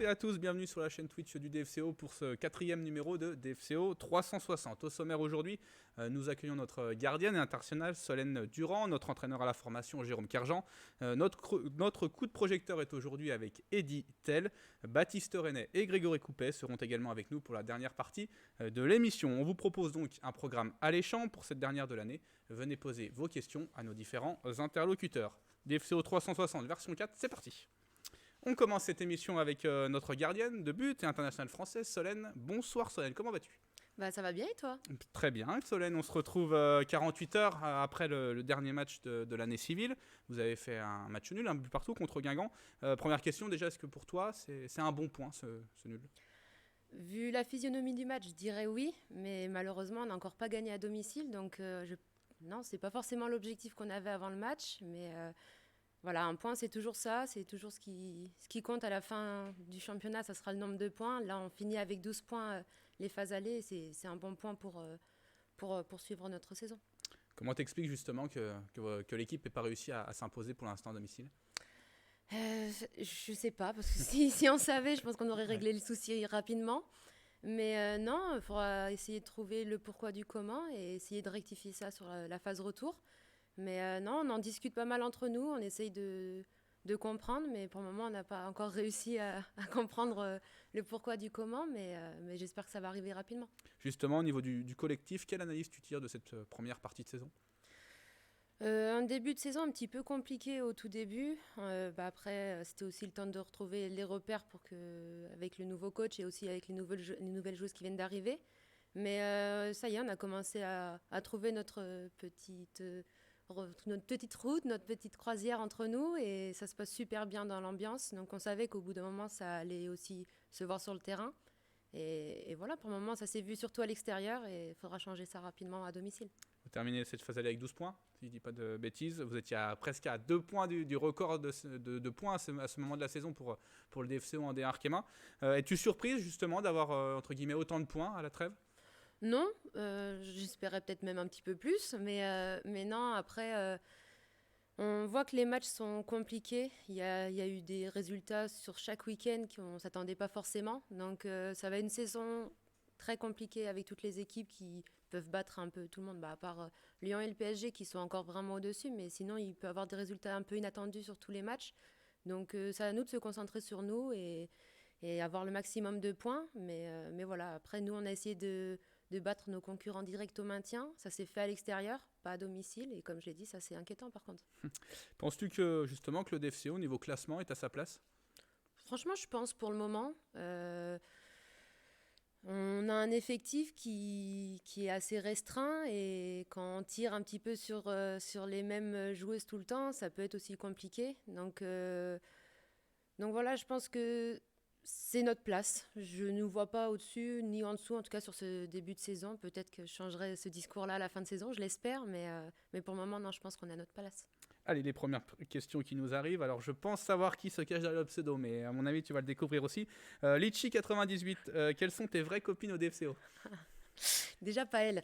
et à tous, bienvenue sur la chaîne Twitch du DFCO pour ce 4e numéro de DFCO 360. Au sommaire aujourd'hui, nous accueillons notre gardienne internationale Solène Durand, notre entraîneur à la formation Jérôme Kerjean. Notre coup de projecteur est aujourd'hui avec Eddy Tell, Baptiste Renet et Grégory Coupet seront également avec nous pour la dernière partie de l'émission. On vous propose donc un programme alléchant pour cette dernière de l'année. Venez poser vos questions à nos différents interlocuteurs. DFCO 360 version 4, c'est parti. On commence cette émission avec notre gardienne de but et internationale française, Solène. Bonsoir Solène, comment vas-tu ? Ça va bien et toi ? Très bien Solène, on se retrouve 48 heures après le dernier match de l'année civile. Vous avez fait un match nul, un but partout contre Guingamp. Première question déjà, est-ce que pour toi c'est un bon point ce nul ? Vu la physionomie du match, je dirais oui, mais malheureusement on n'a encore pas gagné à domicile, donc non, c'est pas forcément l'objectif qu'on avait avant le match, mais voilà, un point c'est toujours ça, c'est toujours ce qui compte à la fin du championnat, ça sera le nombre de points. Là on finit avec 12 points les phases allées, c'est un bon point pour poursuivre notre saison. Comment t'expliques justement que l'équipe n'ait pas réussi à s'imposer pour l'instant à domicile ? Je sais pas, parce que si on savait, je pense qu'on aurait réglé le souci rapidement. Mais non, il faudra essayer de trouver le pourquoi du comment et essayer de rectifier ça sur la phase retour. Mais non, on en discute pas mal entre nous, on essaye de comprendre, mais pour le moment, on n'a pas encore réussi à comprendre le pourquoi du comment, mais j'espère que ça va arriver rapidement. Justement, au niveau du collectif, quelle analyse tu tires de cette première partie de saison ? Un début de saison un petit peu compliqué au tout début. Après, c'était aussi le temps de retrouver les repères avec le nouveau coach et aussi avec les nouvelles joueuses qui viennent d'arriver. Mais ça y est, on a commencé à trouver notre petite route, notre petite croisière entre nous et ça se passe super bien dans l'ambiance. Donc on savait qu'au bout d'un moment, ça allait aussi se voir sur le terrain. Et voilà, pour le moment, ça s'est vu surtout à l'extérieur et il faudra changer ça rapidement à domicile. Vous terminez cette phase allée avec 12 points, si je ne dis pas de bêtises. Vous étiez presque à 2 points du record de points à ce moment de la saison pour le DFCO en D1 Arkema. Es-tu surprise justement d'avoir entre guillemets autant de points à la trêve ? Non, j'espérais peut-être même un petit peu plus, mais non, après, on voit que les matchs sont compliqués. Il y a eu des résultats sur chaque week-end qu'on ne s'attendait pas forcément. Donc ça va être une saison très compliquée avec toutes les équipes qui peuvent battre un peu tout le monde, à part Lyon et le PSG qui sont encore vraiment au-dessus, mais sinon il peut y avoir des résultats un peu inattendus sur tous les matchs. Donc c'est à nous de se concentrer sur nous et avoir le maximum de points. Mais voilà, après nous on a essayé de battre nos concurrents directs au maintien. Ça s'est fait à l'extérieur, pas à domicile. Et comme je l'ai dit, ça c'est inquiétant par contre. Penses-tu que justement que le DFCO au niveau classement est à sa place ? Franchement, je pense pour le moment. On a un effectif qui est assez restreint et quand on tire un petit peu sur les mêmes joueuses tout le temps, ça peut être aussi compliqué. Donc voilà, je pense que c'est notre place. Je ne nous vois pas au-dessus ni en dessous, en tout cas sur ce début de saison. Peut-être que je changerai ce discours-là à la fin de saison, je l'espère, mais pour le moment, non, je pense qu'on est à notre place. Allez, les premières questions qui nous arrivent. Alors, je pense savoir qui se cache derrière le pseudo, mais à mon avis, tu vas le découvrir aussi. Litchi98, quelles sont tes vraies copines au DFCO ? Déjà pas elle.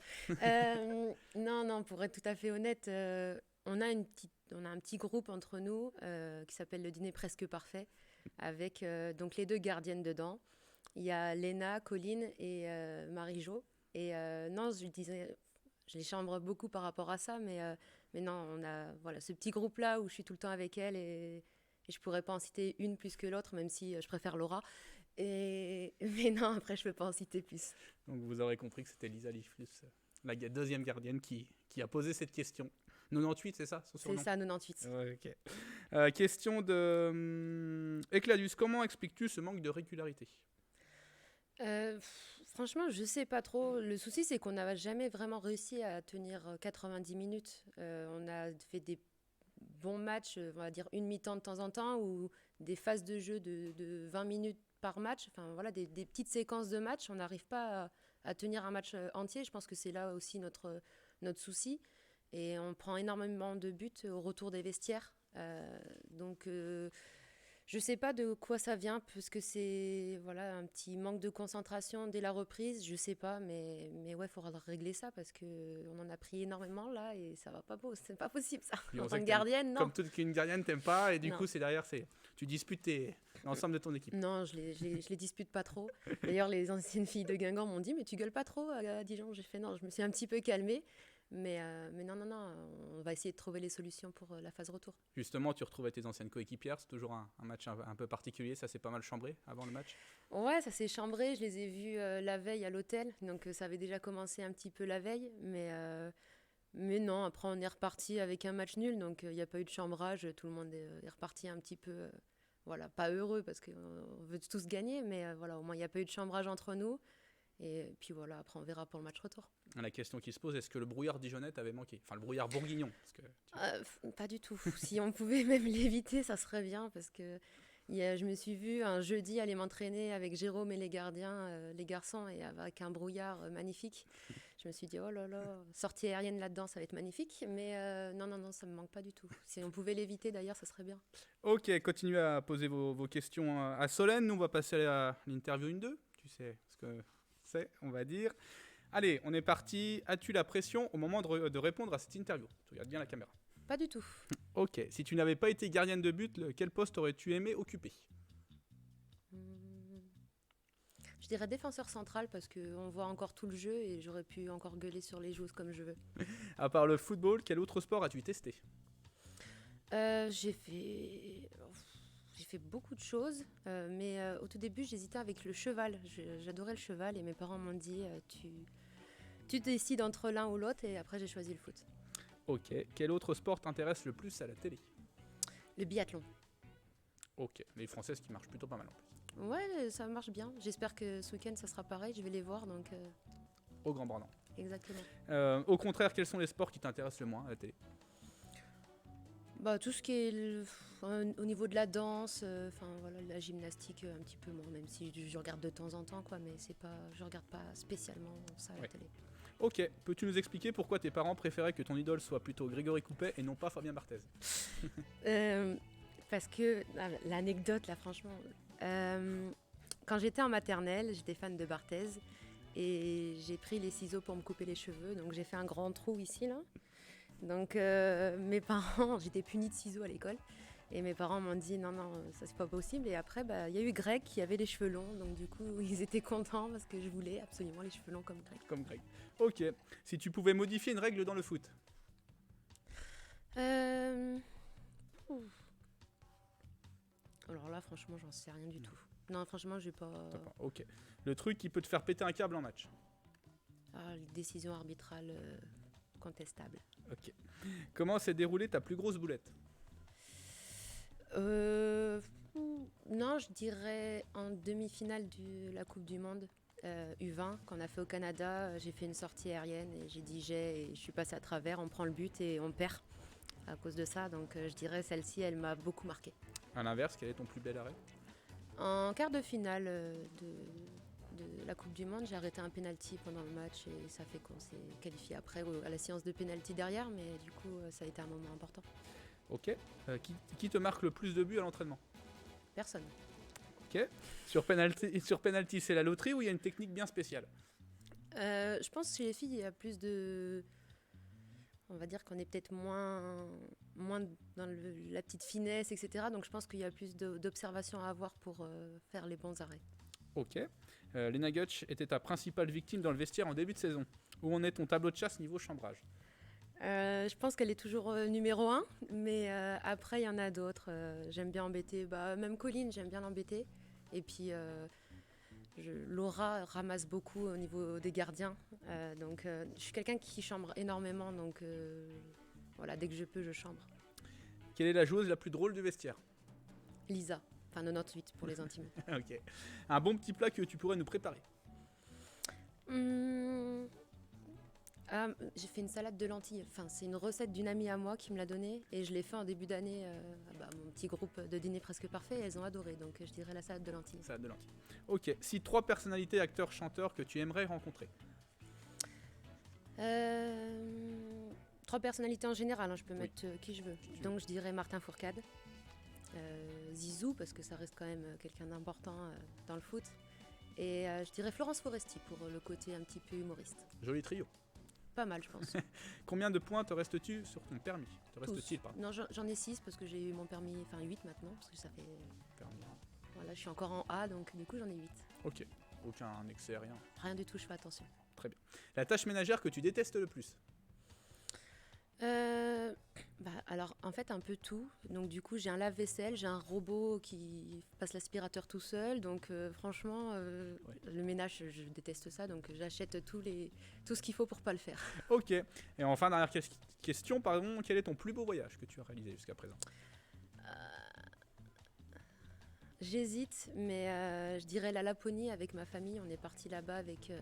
Non, pour être tout à fait honnête, on a un petit groupe entre nous qui s'appelle le dîner presque parfait, avec donc les 2 gardiennes dedans. Il y a Léna, Colline et Marie-Jo. Et non, je les chambre beaucoup par rapport à ça, mais non, on a voilà, ce petit groupe-là où je suis tout le temps avec elle et je pourrais pas en citer une plus que l'autre, même si je préfère Laura. Mais non, après, je peux pas en citer plus. Donc, vous aurez compris que c'était Lisa Liflus, la deuxième gardienne, qui a posé cette question. 98, c'est ça son surnom ? C'est ça, 98. Ouais, ok. Question de Ecladus. Comment expliques-tu ce manque de régularité ? Franchement, je sais pas trop. Le souci, c'est qu'on n'a jamais vraiment réussi à tenir 90 minutes. On a fait des bons matchs, on va dire une mi-temps de temps en temps, ou des phases de jeu de 20 minutes par match. Enfin, voilà, des petites séquences de match. On n'arrive pas à tenir un match entier. Je pense que c'est là aussi notre souci. Et on prend énormément de buts au retour des vestiaires. Donc, Je sais pas de quoi ça vient, parce que c'est voilà, un petit manque de concentration dès la reprise, je sais pas, mais ouais, il faudra régler ça parce qu'on en a pris énormément là et ça va pas beau, c'est pas possible ça. Puis En on tant sait que que gardienne, non. comme toute qu'une gardienne, t'aimes pas, et du Non, coup, c'est derrière, tu disputes l'ensemble de ton équipe. non, je les dispute pas trop. D'ailleurs, les anciennes filles de Guingamp m'ont dit, mais tu gueules pas trop à Dijon. J'ai fait non, je me suis un petit peu calmée, mais non, non, non, on va essayer de trouver les solutions pour la phase retour. Justement, tu retrouvais tes anciennes coéquipières, c'est toujours un match un peu particulier, ça s'est pas mal chambré avant le match. Ouais, ça s'est chambré. Je les ai vus la veille à l'hôtel. Donc ça avait déjà commencé un petit peu la veille. Mais non, après on est reparti avec un match nul. Donc il n'y a pas eu de chambrage. Tout le monde est reparti un petit peu, voilà, pas heureux parce qu'on veut tous gagner. Mais voilà, au moins il n'y a pas eu de chambrage entre nous. Et puis voilà, après on verra pour le match retour. La question qui se pose, est-ce que le brouillard dijonnais avait manqué? Enfin, le brouillard bourguignon. Parce que Pas du tout. Si on pouvait même l'éviter, ça serait bien parce que je me suis vue un jeudi aller m'entraîner avec Jérôme et les gardiens, les garçons, et avec un brouillard magnifique. Je me suis dit, oh là là, sortie aérienne là-dedans, ça va être magnifique. Mais non, non, non, ça me manque pas du tout. Si on pouvait l'éviter d'ailleurs, ça serait bien. Ok, continuez à poser vos questions à Solène. Nous, on va passer à l'interview 1-2. Tu sais ce que c'est, on va dire. Allez, on est parti. As-tu la pression au moment de répondre à cette interview? Tu regardes bien la caméra. Pas du tout. Ok, si tu n'avais pas été gardienne de but, quel poste aurais-tu aimé occuper? Hum, Je dirais défenseur central parce qu'on voit encore tout le jeu et j'aurais pu encore gueuler sur les joueuses comme je veux. À part le football, quel autre sport as-tu testé? J'ai fait beaucoup de choses, mais au tout début j'hésitais avec le cheval. J'adorais le cheval et mes parents m'ont dit tu décides entre l'un ou l'autre, et après j'ai choisi le foot. Ok, quel autre sport t'intéresse le plus à la télé? Le biathlon. Ok, les françaises qui marchent plutôt pas mal en plus. Ouais, ça marche bien. J'espère que ce week-end ça sera pareil. Je vais les voir, donc Au Grand Bornand. exactement. Au contraire, quels sont les sports qui t'intéressent le moins à la télé? Bah, tout ce qui est au niveau de la danse, enfin voilà, la gymnastique un petit peu moins, même si je regarde de temps en temps, quoi, mais c'est pas, je regarde pas spécialement ça à la Ouais. télé. Ok, peux-tu nous expliquer pourquoi tes parents préféraient que ton idole soit plutôt Grégory Coupet et non pas Fabien Barthez? Euh, Parce que l'anecdote là, franchement, quand j'étais en maternelle, j'étais fan de Barthez et j'ai pris les ciseaux pour me couper les cheveux, donc j'ai fait un grand trou ici là. Donc mes parents, j'étais punie de ciseaux à l'école. Et mes parents m'ont dit non, non, ça c'est pas possible. Et après, bah, il y a eu Greg qui avait les cheveux longs. Donc du coup, ils étaient contents parce que je voulais absolument les cheveux longs comme Greg. Comme Greg. Ok, si tu pouvais modifier une règle dans le foot? Euh... ouf. Alors là, franchement, j'en sais rien du tout. Non, franchement, j'ai pas. Ok. Le truc qui peut te faire péter un câble en match? Les décisions arbitrales contestables. Ok. Comment s'est déroulée ta plus grosse boulette? Euh... Non, je dirais en demi-finale de la Coupe du Monde U20 qu'on a fait au Canada. J'ai fait une sortie aérienne et j'ai dit j'ai, et je suis passée à travers, on prend le but et on perd à cause de ça. Donc je dirais celle-ci, elle m'a beaucoup marqué. À l'inverse, quel est ton plus bel arrêt? En quart de finale de la Coupe du Monde, j'ai arrêté un penalty pendant le match et ça fait qu'on s'est qualifié après à la séance de penalty derrière, mais du coup ça a été un moment important. Ok. Qui te marque le plus de buts à l'entraînement? Personne. Ok. Sur penalty, c'est la loterie ou il y a une technique bien spéciale? Je pense que chez les filles, il y a plus de... On va dire qu'on est peut-être moins dans la petite finesse, etc. Donc je pense qu'il y a plus d'observations à avoir pour faire les bons arrêts. Ok. Lena Gutsch était ta principale victime dans le vestiaire en début de saison. Où en est ton tableau de chasse niveau chambrage? Je pense qu'elle est toujours numéro 1, mais après il y en a d'autres. J'aime bien embêter, même Colline, j'aime bien l'embêter. Et puis Laura ramasse beaucoup au niveau des gardiens. Donc je suis quelqu'un qui chambre énormément, donc voilà, dès que je peux, je chambre. Quelle est la joueuse la plus drôle du vestiaire? Lisa, enfin 98 pour les intimes. Ok. Un bon petit plat que tu pourrais nous préparer? Hum, j'ai fait une salade de lentilles. Enfin, c'est une recette d'une amie à moi qui me l'a donnée et je l'ai fait en début d'année à mon petit groupe de dîner presque parfait et elles ont adoré. Donc je dirais la salade de lentilles. Salade de lentilles. Ok. Si 3 personnalités, acteurs, chanteurs que tu aimerais rencontrer? 3 personnalités en général, hein, je peux Oui. mettre qui je veux. Qui tu Donc je dirais Martin Fourcade, Zizou, parce que ça reste quand même quelqu'un d'important dans le foot. Et je dirais Florence Foresti pour le côté un petit peu humoriste. Joli trio. Pas mal, je pense. Combien de points te restes-tu sur ton permis? Te reste-t-il, pardon? Non, j'en ai 6 parce que j'ai eu mon permis, enfin 8 maintenant, parce que ça fait... Permis. Voilà, je suis encore en A, donc du coup j'en ai 8. Ok, aucun excès, rien. Rien du tout, je fais attention. Très bien. La tâche ménagère que tu détestes le plus? Alors en fait un peu tout. Donc du coup j'ai un lave-vaisselle, j'ai un robot qui passe l'aspirateur tout seul. Donc franchement le ménage je déteste ça. Donc j'achète tout ce qu'il faut pour pas le faire. Ok. Et enfin, dernière question, pardon, quel est ton plus beau voyage que tu as réalisé jusqu'à présent? J'hésite, mais je dirais la Laponie avec ma famille. On est parti là-bas avec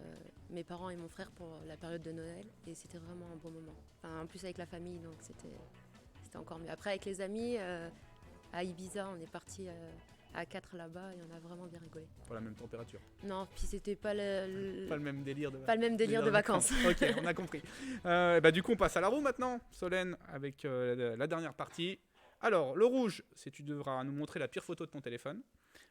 mes parents et mon frère pour la période de Noël. Et c'était vraiment un bon moment. Enfin, en plus avec la famille, donc c'était encore mieux. Après avec les amis, à Ibiza, on est parti à 4 là-bas et on a vraiment bien rigolé. Pas la même température. Non, puis c'était pas Pas le même délire de, pas le même délire de vacances. Ok, on a compris. Du coup, on passe à la roue maintenant, Solène, avec la dernière partie. Alors, le rouge, c'est tu devras nous montrer la pire photo de ton téléphone.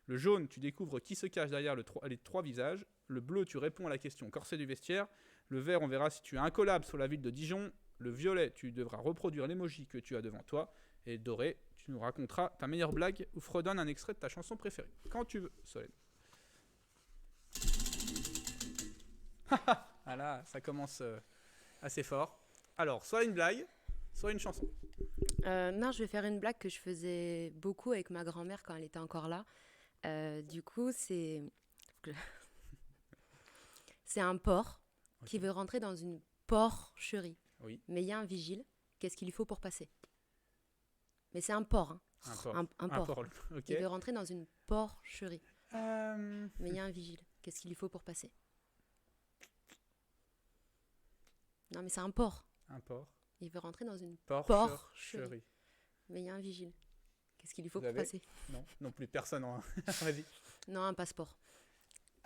Le jaune, tu découvres qui se cache derrière les 3 visages. Le bleu, tu réponds à la question corset du vestiaire. Le vert, on verra si tu as un collab sur la ville de Dijon. Le violet, tu devras reproduire l'emoji que tu as devant toi. Et le doré, tu nous raconteras ta meilleure blague ou fredonne un extrait de ta chanson préférée. Quand tu veux, Solène. Voilà, ça commence assez fort. Alors, soit une blague, soit une chanson. Non, je vais faire une blague que je faisais beaucoup avec ma grand-mère quand elle était encore là. Du coup, c'est un porc qui veut rentrer dans une porcherie. Oui. Mais il y a un vigile. Qu'est-ce qu'il lui faut pour passer? Mais c'est un porc. Hein. Un porc. Okay. Il veut rentrer dans une porcherie. Mais il y a un vigile. Qu'est-ce qu'il lui faut pour passer? Non, mais c'est un porc. Un porc. Il veut rentrer dans une porcherie. Mais il y a un vigile. Qu'est-ce qu'il lui faut pour passer? Non plus, personne. Vas-y. Non, un passeport.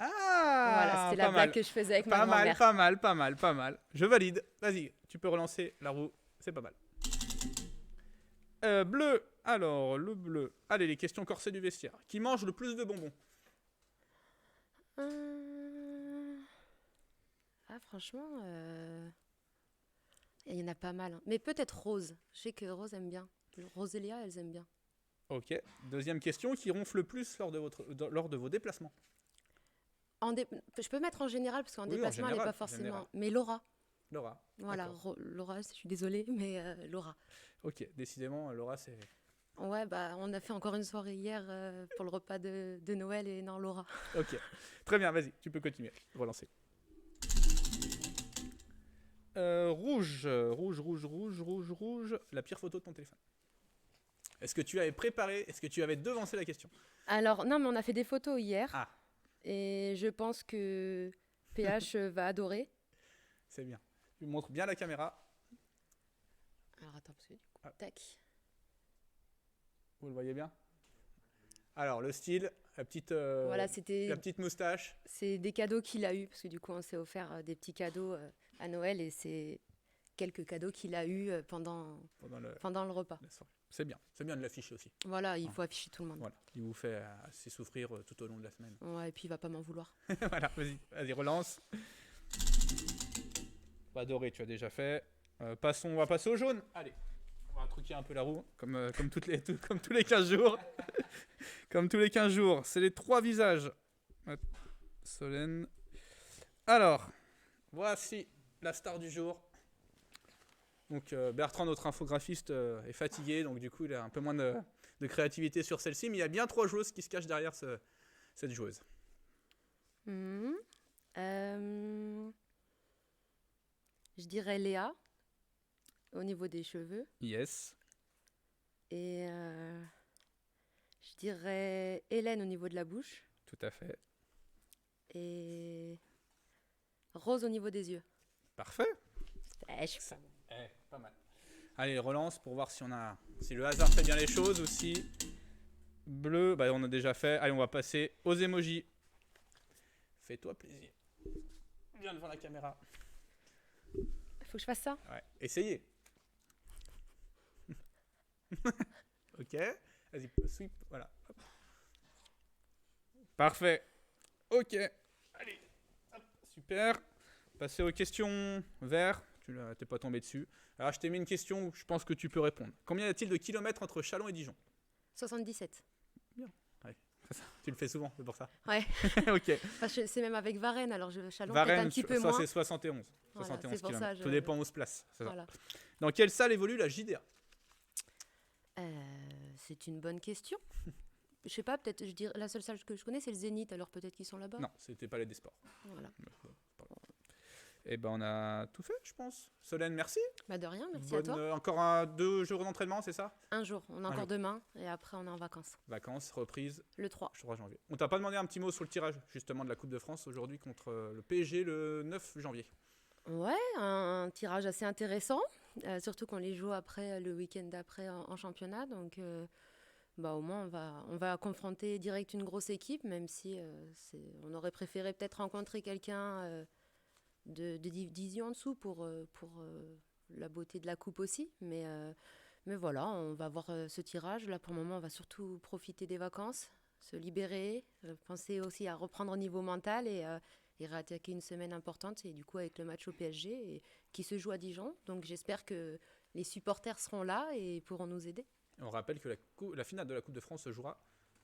Ah, voilà, c'était la blague que je faisais avec ma grand-mère. Pas mal. Je valide. Vas-y, tu peux relancer la roue. C'est pas mal. Bleu. Alors, le bleu. Allez, les questions corsées du vestiaire. Qui mange le plus de bonbons? Franchement, il y en a pas mal. Hein. Mais peut-être Rose. Je sais que Rose aime bien. Rosélia, elles aiment bien. Ok. Deuxième question. Qui ronfle le plus lors de vos déplacements? Je peux mettre en général, parce qu'en déplacement, elle n'est pas forcément... Mais Laura. Voilà, Laura, je suis désolée, mais Laura. Ok, décidément, Laura, c'est... Ouais, on a fait encore une soirée hier pour le repas de Noël, et non, Laura. Ok, très bien, vas-y, tu peux continuer, relancer. Rouge, la pire photo de ton téléphone. Est-ce que tu avais préparé, est-ce que tu avais devancé la question? Alors, non, mais on a fait des photos hier. Ah. Et je pense que PH va adorer. C'est bien. Tu montres bien la caméra. Alors, attends, parce que du coup, tac. Vous le voyez bien? Alors, le style, la petite moustache. C'est des cadeaux qu'il a eu, parce que du coup, on s'est offert des petits cadeaux à Noël, et c'est quelques cadeaux qu'il a eu pendant le repas. C'est bien de l'afficher aussi. Voilà, il faut afficher tout le monde. Voilà. Il vous fait assez souffrir tout au long de la semaine. Ouais, et puis il va pas m'en vouloir. Voilà, vas-y, relance. Doré, tu as déjà fait. On va passer au jaune. Allez, on va truquer un peu la roue, comme tous les 15 jours. Comme tous les 15 jours, c'est les 3 visages. Solène. Alors, voici la star du jour. Donc Bertrand, notre infographiste, est fatigué, donc du coup il a un peu moins de créativité sur celle-ci, mais il y a bien 3 joueuses qui se cachent derrière cette joueuse. Je dirais Léa, au niveau des cheveux. Yes. Et je dirais Hélène au niveau de la bouche. Tout à fait. Et Rose au niveau des yeux. Parfait. Pas mal. Allez, relance pour voir si le hasard fait bien les choses ou si bleu, on a déjà fait. Allez, on va passer aux emojis. Fais-toi plaisir. Viens devant la caméra. Faut que je fasse ça? Ouais, essayez. Ok. Vas-y, sweep, voilà. Hop. Parfait. Ok. Allez. Hop. Super. Passer aux questions vert. Tu n'es pas tombé dessus. Alors, je t'ai mis une question où je pense que tu peux répondre. Combien y a-t-il de kilomètres entre Châlons et Dijon? 77. Bien. Ouais. Tu le fais souvent, c'est pour ça. Ouais. Ok. C'est même avec Varennes, alors Chalon peut-être Varennes, un petit peu ça moins. c'est 71. Voilà, 71 c'est pour ça, km. Tout dépend où se place. C'est ça. Voilà. Dans quelle salle évolue la JDA? C'est une bonne question. Je sais pas, peut-être, je dirais, la seule salle que je connais, c'est le Zénith, alors peut-être qu'ils sont là-bas. Non, c'était Palais des Sports. Voilà. Et ben on a tout fait, je pense. Solène, merci. Bah de rien, merci à toi. Encore 2 jours d'entraînement, c'est ça? Un jour, on a encore jour. demain, et après on est en vacances. Vacances, reprise, Le 3. 3 janvier. On t'a pas demandé un petit mot sur le tirage, justement, de la Coupe de France aujourd'hui contre le PSG le 9 janvier. Ouais, un tirage assez intéressant, surtout qu'on les joue après le week-end d'après en championnat. Donc, bah, au moins, on va confronter direct une grosse équipe, même si on aurait préféré peut-être rencontrer quelqu'un de division en dessous pour la beauté de la coupe aussi. Mais voilà, on va voir ce tirage. Là, pour le moment, on va surtout profiter des vacances, se libérer, penser aussi à reprendre au niveau mental et réattaquer une semaine importante, et du coup avec le match au PSG qui se joue à Dijon. Donc j'espère que les supporters seront là et pourront nous aider. Et on rappelle que la finale de la Coupe de France se jouera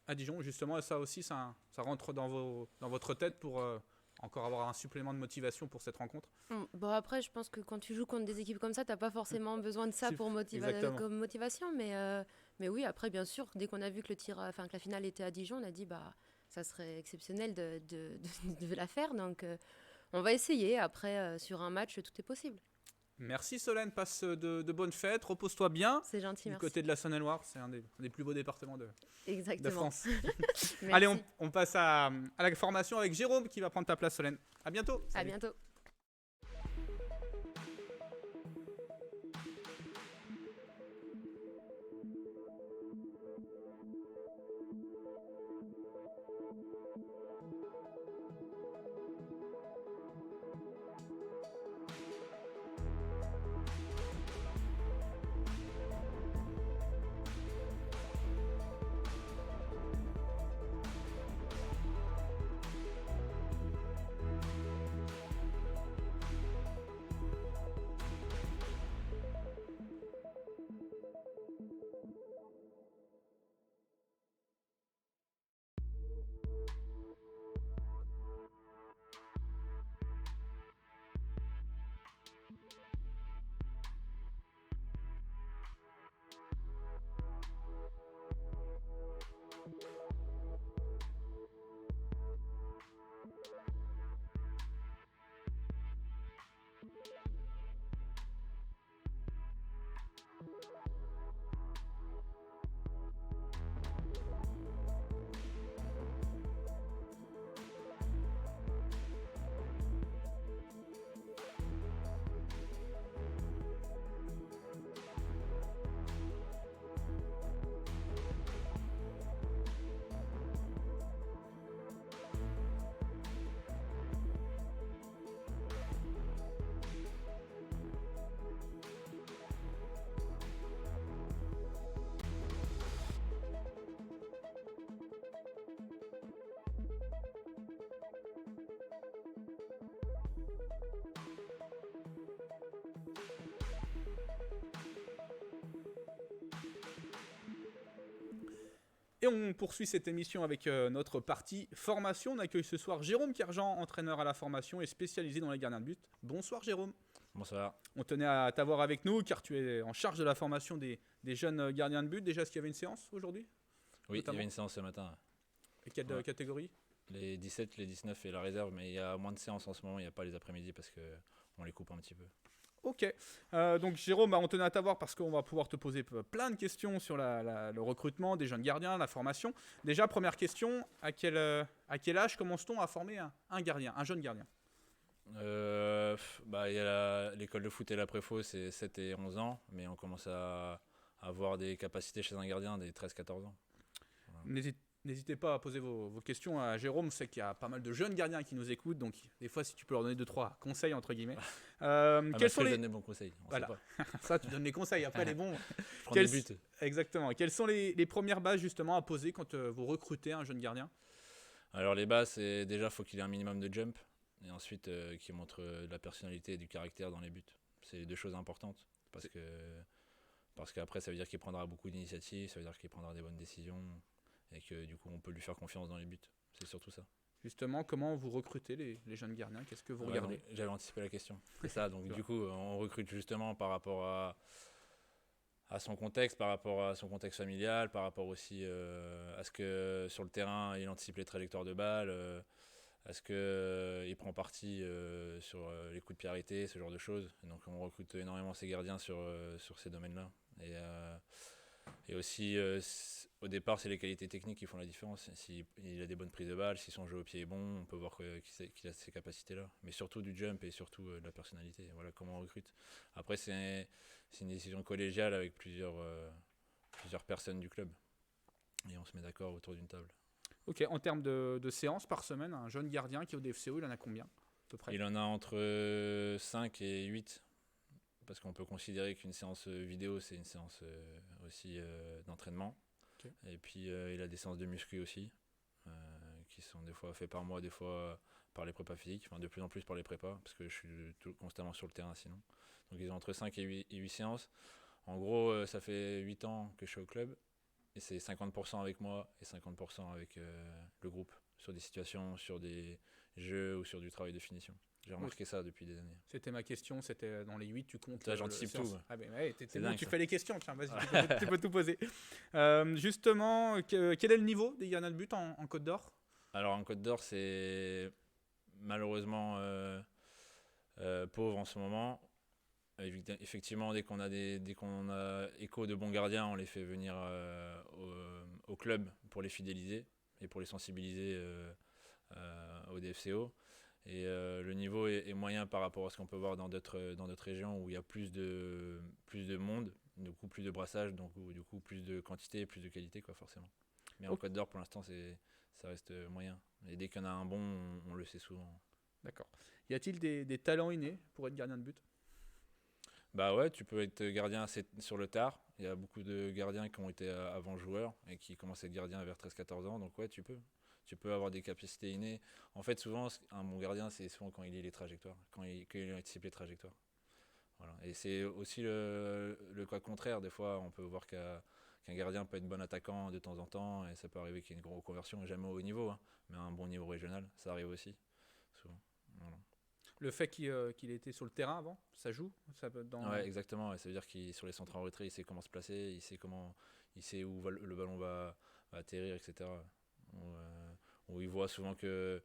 à Dijon, justement, et ça aussi, ça rentre dans votre tête pour encore avoir un supplément de motivation pour cette rencontre. Bon, après, je pense que quand tu joues contre des équipes comme ça, tu n'as pas forcément besoin de ça pour comme motivation, mais oui, après, bien sûr, dès qu'on a vu que que la finale était à Dijon, on a dit bah ça serait exceptionnel de la faire. Donc, on va essayer. Après, sur un match, tout est possible. Merci Solène, passe de bonnes fêtes, repose-toi bien. C'est gentil, du merci. côté de la Saône-et-Loire, c'est un des plus beaux départements de France. Allez, on passe à la formation avec Jérôme qui va prendre ta place, Solène. À bientôt. À bientôt. Et on poursuit cette émission avec notre partie formation. On accueille ce soir Jérôme Kerjean, entraîneur à la formation et spécialisé dans les gardiens de but. Bonsoir Jérôme. Bonsoir. On tenait à t'avoir avec nous car tu es en charge de la formation des jeunes gardiens de but. Déjà, est-ce qu'il y avait une séance aujourd'hui? Oui, il y avait une séance ce matin. Et quelle catégorie? Les 17, les 19 et la réserve, mais il y a moins de séances en ce moment, il n'y a pas les après-midi parce qu'on les coupe un petit peu. Ok, donc Jérôme, on tenait à t'avoir parce qu'on va pouvoir te poser plein de questions sur le recrutement des jeunes gardiens, la formation. Déjà, première question, à quel âge commence-t-on à former un gardien, un jeune gardien? Il y a l'école de foot et l'après-faux, c'est 7 et 11 ans, mais on commence à avoir des capacités chez un gardien des 13-14 ans. Voilà. N'hésitez pas à poser vos questions à Jérôme. Je sais qu'il y a pas mal de jeunes gardiens qui nous écoutent, donc des fois, si tu peux leur donner 2-3 conseils, entre guillemets. Quels sont les bons conseils? Voilà. Ça, tu donnes les conseils. Après, les bons. Je prends des buts. Exactement. Quelles sont les premières bases justement à poser quand vous recrutez un jeune gardien? Alors les bases, c'est déjà faut qu'il ait un minimum de jump et ensuite qu'il montre de la personnalité et du caractère dans les buts. C'est les deux choses importantes parce qu'après ça veut dire qu'il prendra beaucoup d'initiatives, ça veut dire qu'il prendra des bonnes décisions et que du coup on peut lui faire confiance dans les buts. C'est surtout ça. Justement, comment vous recrutez les jeunes gardiens? Qu'est-ce que vous regardez? J'avais anticipé la question. C'est ça. Donc du coup on recrute justement par rapport à son contexte, par rapport à son contexte familial, par rapport aussi à ce que sur le terrain il anticipe les trajectoires de balles, à ce qu'il prend parti sur les coups de pied arrêtés, ce genre de choses. Et donc on recrute énormément ses gardiens sur ces domaines-là. Et aussi au départ c'est les qualités techniques qui font la différence. S'il a des bonnes prises de balles, si son jeu au pied est bon, on peut voir qu'il a ces capacités-là. Mais surtout du jump et surtout de la personnalité. Voilà comment on recrute. Après c'est une décision collégiale avec plusieurs personnes du club. Et on se met d'accord autour d'une table. Ok, en termes de séances par semaine, un jeune gardien qui est au DFCO, il en a combien à peu près? Il en a entre 5 et 8. Parce qu'on peut considérer qu'une séance vidéo, c'est une séance aussi d'entraînement. Okay. Et puis il a des séances de muscu aussi, qui sont des fois faites par moi, des fois par les prépas physiques, enfin de plus en plus par les prépas, parce que je suis constamment sur le terrain sinon. Donc ils ont entre 5 et 8 séances. En gros, ça fait 8 ans que je suis au club, et c'est 50% avec moi et 50% avec le groupe, sur des situations, sur des jeux ou sur du travail de finition. J'ai remarqué ça depuis des années. C'était ma question, c'était dans les 8, tu comptes. Là, j'anticipe tout. Ah ben ouais, t'es bon, tu fais les questions, tiens, vas-y, tu peux tout poser. Justement, quel est le niveau des gardiens de but en Côte d'Or? Alors en Côte d'Or, c'est malheureusement pauvre en ce moment. Effectivement, dès qu'on a écho de bons gardiens, on les fait venir au club pour les fidéliser et pour les sensibiliser au DFCO. Et le niveau est moyen par rapport à ce qu'on peut voir dans d'autres régions où il y a plus de monde, du coup plus de brassage, donc du coup plus de quantité, plus de qualité quoi forcément. Mais en Côte d'Or pour l'instant ça reste moyen. Et dès qu'il y en a un bon, on le sait souvent. D'accord. Y a-t-il des talents innés pour être gardien de but? Bah ouais, tu peux être gardien sur le tard. Il y a beaucoup de gardiens qui ont été avant joueurs et qui commencent à être gardiens vers 13-14 ans, donc ouais tu peux avoir des capacités innées. En fait, souvent, un bon gardien, c'est souvent quand il lit les trajectoires, quand il anticipe les trajectoires. Voilà. Et c'est aussi le cas contraire. Des fois, on peut voir qu'un gardien peut être bon attaquant de temps en temps, et ça peut arriver qu'il y ait une grosse conversion, jamais au haut niveau, hein, mais à un bon niveau régional, ça arrive aussi, souvent. Voilà. Le fait qu'il ait été sur le terrain avant, ça joue ça peut Ouais, exactement. Ouais. Ça veut dire qu'il sur les centres en retrait, il sait comment se placer, il sait où le ballon va atterrir, etc. Où il voit souvent que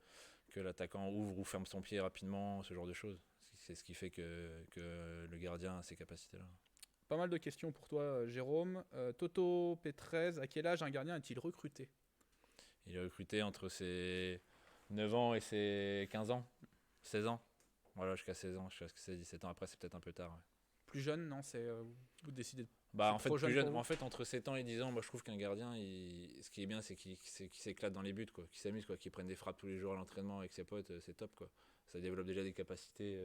l'attaquant ouvre ou ferme son pied rapidement, ce genre de choses. C'est ce qui fait que le gardien a ces capacités-là. Pas mal de questions pour toi, Jérôme. Toto P13, à quel âge un gardien est-il recruté? Il est recruté entre ses 9 ans et ses 15 ans, 16 ans. Voilà, jusqu'à 16 ans, jusqu'à 17 ans. Après, c'est peut-être un peu tard. Ouais. Plus jeune, non? Vous décidez de... En fait, plus jeune, en fait, entre 7 ans et 10 ans, je trouve qu'un gardien, ce qui est bien, c'est qu'il s'éclate dans les buts, quoi, qu'il s'amuse, quoi, qu'il prenne des frappes tous les jours à l'entraînement avec ses potes, c'est top, quoi. Ça développe déjà des capacités,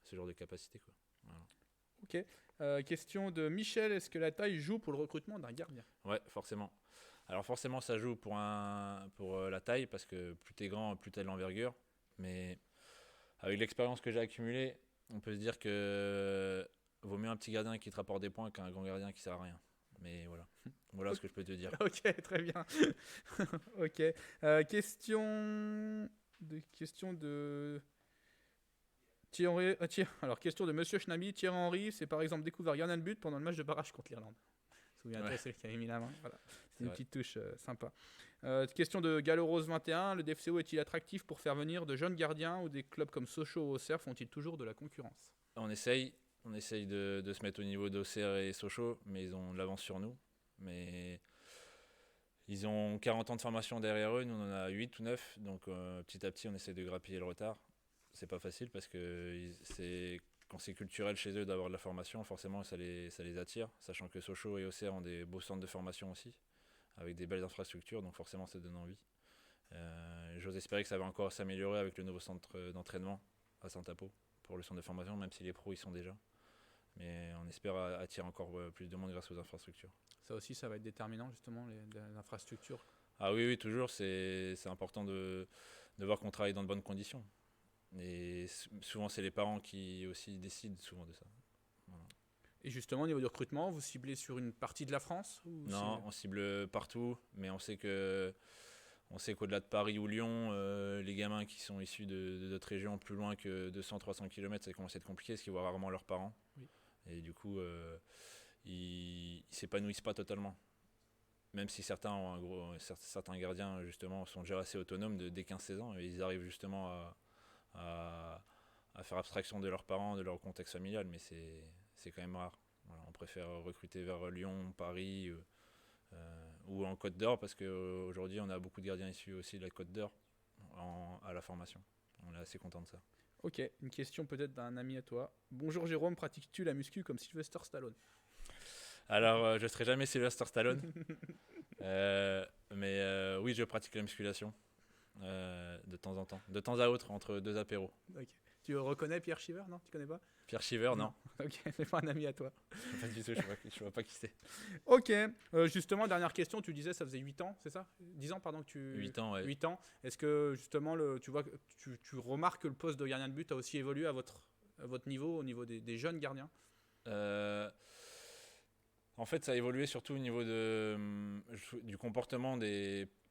ce genre de capacités, quoi. Voilà. Ok. Question de Michel, est-ce que la taille joue pour le recrutement d'un gardien? Ouais, forcément. Alors forcément, ça joue pour la taille, parce que plus t'es grand, plus t'as de l'envergure. Mais avec l'expérience que j'ai accumulée, on peut se dire que vaut mieux un petit gardien qui te rapporte des points qu'un grand gardien qui sert à rien. Mais voilà ce que je peux te dire. Ok, très bien. Ok. Question de Thierry. Alors, question de Monsieur Schnabi. Thierry Henry, c'est par exemple découvert gardien de but pendant le match de barrage contre l'Irlande. Souviens-toi, ouais. C'est lui qui avait mis la main. Voilà. C'est une petite touche sympa. Question de Gallo-Rose 21. Le DFCO est-il attractif pour faire venir de jeunes gardiens ou des clubs comme Sochaux ou Auxerre font-ils toujours de la concurrence? On essaye de se mettre au niveau d'Auxerre et Sochaux, mais ils ont de l'avance sur nous. Mais ils ont 40 ans de formation derrière eux, nous on en a 8 ou 9, donc petit à petit on essaie de grappiller le retard. C'est pas facile parce que quand c'est culturel chez eux d'avoir de la formation, forcément ça les attire, sachant que Sochaux et Auxerre ont des beaux centres de formation aussi, avec des belles infrastructures, donc forcément ça donne envie. J'ose espérer que ça va encore s'améliorer avec le nouveau centre d'entraînement à Saint-Apo pour le centre de formation, même si les pros y sont déjà. Mais on espère attirer encore plus de monde grâce aux infrastructures. Ça aussi, ça va être déterminant, justement, les infrastructures. Ah oui, toujours. C'est important de voir qu'on travaille dans de bonnes conditions. Et souvent, c'est les parents qui aussi décident souvent de ça. Voilà. Et justement, au niveau du recrutement, vous ciblez sur une partie de la France ou Non, on cible partout, mais on sait qu'au-delà de Paris ou Lyon, les gamins qui sont issus de d'autres régions plus loin que 200-300 km, ça commence à être compliqué parce qu'ils voient rarement leurs parents. Oui. Et du coup, ils s'épanouissent pas totalement. Même si certains gardiens justement sont déjà assez autonomes dès 15-16 ans, et ils arrivent justement à faire abstraction de leurs parents, de leur contexte familial, mais c'est quand même rare. Voilà, on préfère recruter vers Lyon, Paris ou en Côte d'Or, parce qu'aujourd'hui on a beaucoup de gardiens issus aussi de la Côte d'Or à la formation. On est assez content de ça. Ok, une question peut-être d'un ami à toi. Bonjour Jérôme, pratiques-tu la muscu comme Sylvester Stallone? Alors, je ne serai jamais Sylvester Stallone, mais oui, je pratique la musculation de temps en temps, de temps à autre, entre deux apéros. Ok. Tu reconnais Pierre Shiver? Non, tu connais pas? Pierre Shiver, non. Ok, c'est pas un ami à toi. Pas du tout, je vois pas qui c'est. Ok, justement, dernière question, tu disais ça faisait 8 ans, c'est ça? 10 ans, pardon, que tu... 8 ans, ouais. 8 ans. Est-ce que justement, tu vois, tu remarques que le poste de gardien de but a aussi évolué à votre niveau, au niveau des jeunes gardiens? En fait, ça a évolué surtout au niveau du comportement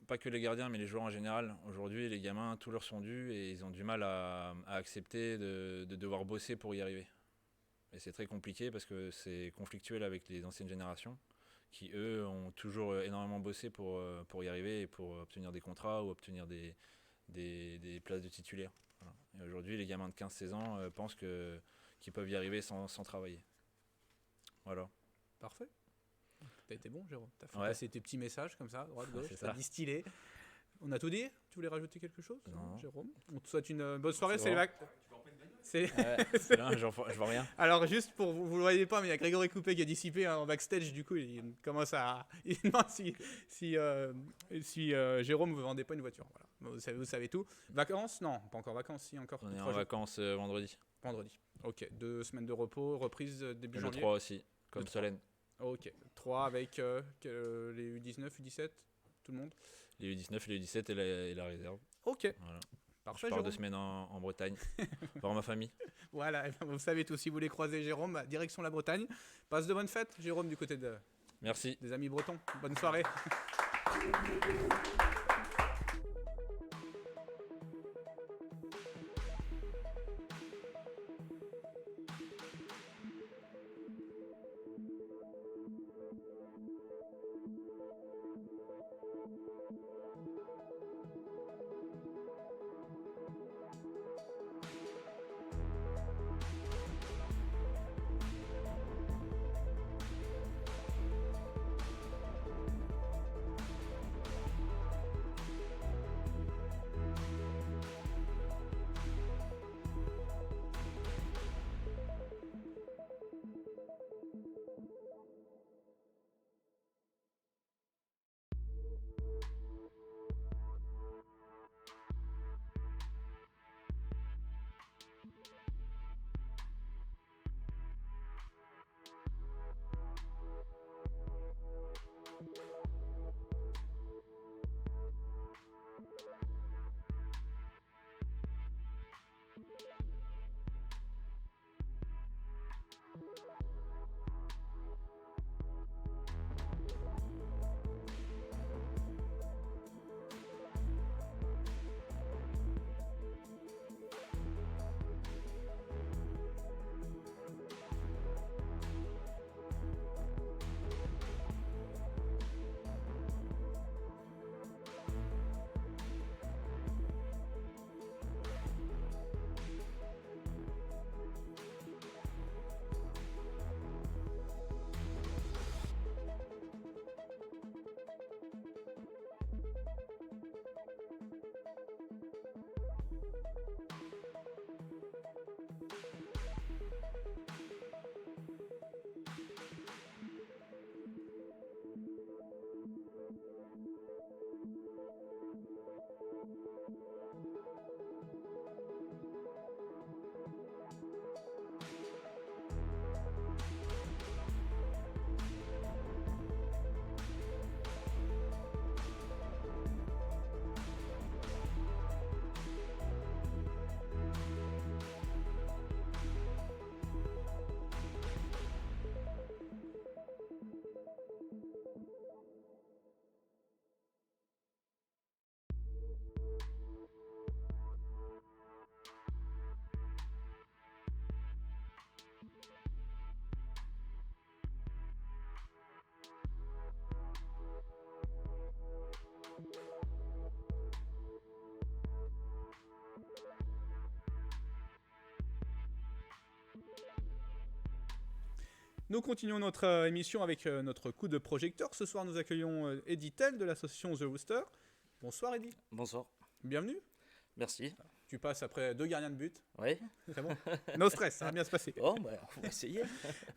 pas que les gardiens, mais les joueurs en général. Aujourd'hui, les gamins, tout leur sont dû et ils ont du mal à accepter de devoir bosser pour y arriver. Et c'est très compliqué parce que c'est conflictuel avec les anciennes générations qui, eux, ont toujours énormément bossé pour y arriver et pour obtenir des contrats ou obtenir des places de titulaires. Voilà. Et aujourd'hui, les gamins de 15-16 ans pensent qu'ils peuvent y arriver sans travailler. Voilà. Parfait. T'as été bon, Jérôme. T'as fait Ouais. passer tes petits messages comme ça, droite, gauche, C'est t'as ça. distillé. On a tout dit? Tu voulais rajouter quelque chose, Non. Jérôme? On te souhaite une bonne soirée. C'est C'est les bon. vac- C'est... Ouais, là, je vois rien. Alors juste pour vous le voyez pas, mais il y a Grégory Coupé qui est dissipé en backstage. Du coup, il commence à. Il demande si Jérôme ne vendait pas une voiture. Voilà. Vous savez tout. Vacances? Non, pas encore vacances. Si encore. On est 3 en jours. vacances vendredi. Vendredi. Ok. 2 semaines de repos. Reprise début Et le janvier. 3 aussi, comme Le 3. Solène. Ok. 3 avec les U19, U17, tout le monde. Les U19, les U17 et la réserve. Ok. Voilà. Parfait. Je pars 2 Jérôme. semaines en Bretagne, voir ma famille. Voilà. Vous savez tout. Si vous voulez croiser Jérôme, direction la Bretagne. Passe de bonnes fêtes, Jérôme, du côté Merci. des amis bretons. Bonne soirée. Nous continuons notre émission avec notre coup de projecteur. Ce soir, nous accueillons Eddy Tell de l'association The Rooster. Bonsoir Eddy. Bonsoir. Bienvenue. Merci. Tu passes après 2 gardiens de but. Oui. Très bon. No stress, ça va bien se passer. Oh, bah, on va essayer.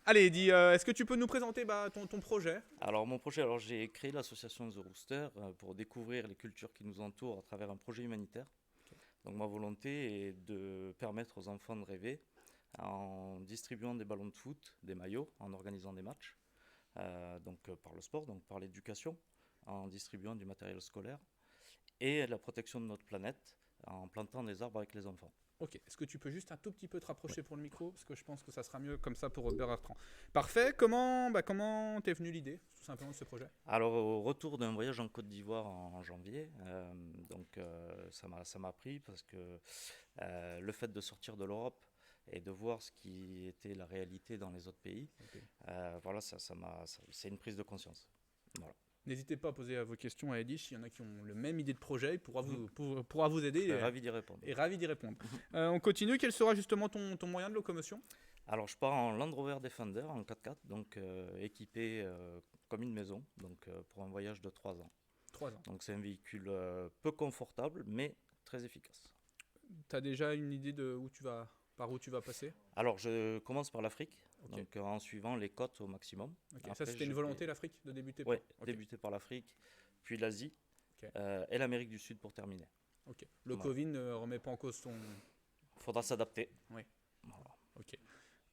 Allez Eddy, est-ce que tu peux nous présenter ton projet? Alors, mon projet, j'ai créé l'association The Rooster pour découvrir les cultures qui nous entourent à travers un projet humanitaire. Donc, ma volonté est de permettre aux enfants de rêver en distribuant des ballons de foot, des maillots, en organisant des matchs, par le sport, donc par l'éducation, en distribuant du matériel scolaire et la protection de notre planète en plantant des arbres avec les enfants. Ok, est-ce que tu peux juste un tout petit peu te rapprocher pour le micro? Parce que je pense que ça sera mieux comme ça pour Bertrand. Parfait, comment t'es venue l'idée, tout simplement, de ce projet? Alors, au retour d'un voyage en Côte d'Ivoire en janvier, ça m'a pris parce que le fait de sortir de l'Europe et de voir ce qui était la réalité dans les autres pays, c'est une prise de conscience. Voilà. N'hésitez pas à poser vos questions à Eddy. S'il y en a qui ont le même idée de projet, il pourra vous aider. Je suis ravi d'y répondre. Et ravi d'y répondre. On continue. Quel sera justement ton moyen de locomotion? Alors, je pars en Land Rover Defender en 4x4, donc équipé comme une maison, pour un voyage de 3 ans. 3 ans. Donc, c'est un véhicule peu confortable, mais très efficace. Tu as déjà une idée de par où tu vas passer? Alors, je commence par l'Afrique, Okay. donc en suivant les côtes au maximum. Okay. Ça, c'était une volonté, l'Afrique, de débuter Oui, Okay. débuter par l'Afrique, puis l'Asie, Okay. Et l'Amérique du Sud pour terminer. Ok. Le Ouais. Covid ne remet pas en cause ton... Faudra s'adapter. Oui. Voilà. Ok.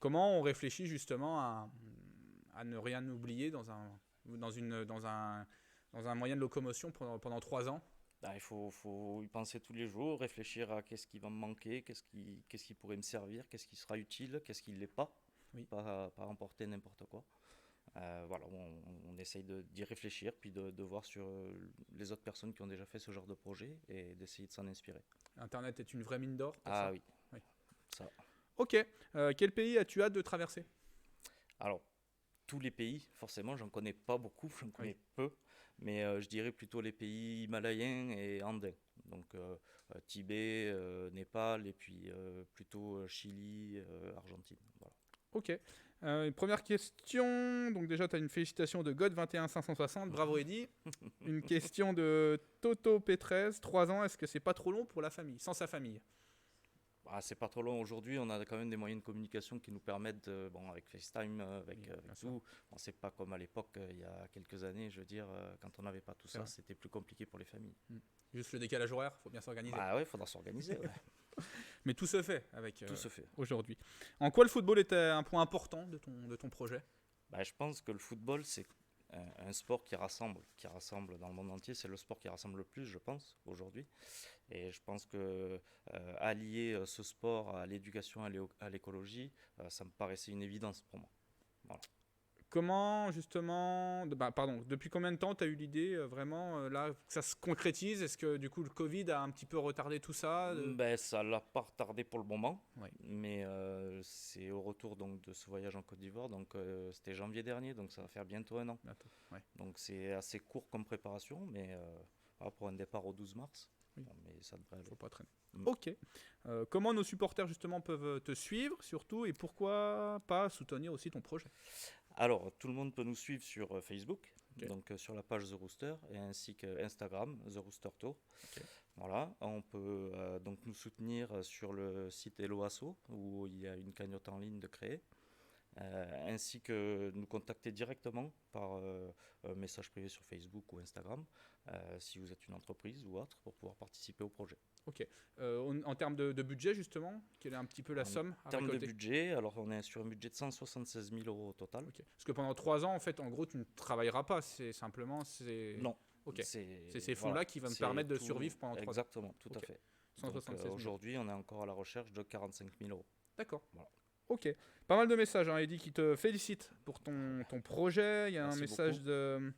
Comment on réfléchit justement à ne rien oublier dans un moyen de locomotion pendant 3 ans? Il faut y penser tous les jours, réfléchir à qu'est-ce qui va me manquer, qu'est-ce qui pourrait me servir, qu'est-ce qui sera utile, qu'est-ce qui ne l'est pas. Oui. Pas emporter n'importe quoi. On essaye d'y réfléchir, puis de voir sur les autres personnes qui ont déjà fait ce genre de projet et d'essayer de s'en inspirer. Internet est une vraie mine d'or? Ah oui. Oui. Ça. Ok. Quel pays as-tu hâte de traverser? Alors, tous les pays, forcément, j'en connais pas beaucoup, j'en connais peu, mais je dirais plutôt les pays himalayens et andins. Donc Tibet, Népal, et puis plutôt Chili, Argentine. Voilà. Ok. Une première question. Donc déjà, tu as une félicitation de God21560. Bravo Eddy. Une question de Toto P13. 3 ans, est-ce que c'est pas trop long pour la famille, sans sa famille? C'est pas trop long aujourd'hui, on a quand même des moyens de communication qui nous permettent, avec FaceTime, avec tout. Bon, c'est pas comme à l'époque, il y a quelques années, je veux dire, quand on n'avait pas tout ça, c'était plus compliqué pour les familles. Juste le décalage horaire, faut bien s'organiser. Ah ouais, faudra s'organiser. Ouais. Mais tout se fait avec Tout se fait. aujourd'hui. En quoi le football était un point important de ton projet? Je pense que le football, c'est un sport qui rassemble dans le monde entier. C'est le sport qui rassemble le plus, je pense, aujourd'hui. Et je pense que allier ce sport à l'éducation, à l'écologie, ça me paraissait une évidence pour moi. Voilà. Comment, justement, depuis combien de temps tu as eu l'idée vraiment là, que ça se concrétise? Est-ce que du coup le Covid a un petit peu retardé tout ça? Ça l'a pas retardé pour le moment, Ouais. mais c'est au retour donc, de ce voyage en Côte d'Ivoire, donc c'était janvier dernier, donc ça va faire bientôt 1 an. Bientôt, ouais. Donc c'est assez court comme préparation, mais pour un départ au 12 mars, Oui. mais ça devrait aller. Faut pas traîner. Mm. Ok. Comment nos supporters justement peuvent te suivre surtout, et pourquoi pas soutenir aussi ton projet? Alors, tout le monde peut nous suivre sur Facebook, Okay. donc sur la page The Rooster, et ainsi que Instagram, The Rooster Tour. Okay. Voilà, on peut donc nous soutenir sur le site Hello Asso, où il y a une cagnotte en ligne de créer, ainsi que nous contacter directement par message privé sur Facebook ou Instagram, si vous êtes une entreprise ou autre, pour pouvoir participer au projet. Ok. En termes de budget, justement, quelle est un petit peu la somme à En termes de récolter? budget, alors on est sur un budget de 176 000 € au total. Ok. Parce que pendant 3 ans, en fait, en gros, tu ne travailleras pas. C'est simplement. Non. Ok. C'est ces C'est fonds-là qui vont me permettre de survivre pendant 3 ans. Exactement, tout Ok. à fait. 176 000. Aujourd'hui, on est encore à la recherche de 45 000 €. D'accord. Voilà. Ok. Pas mal de messages, hein, Eddy, qui te félicite pour ton projet. Il y a Merci un message de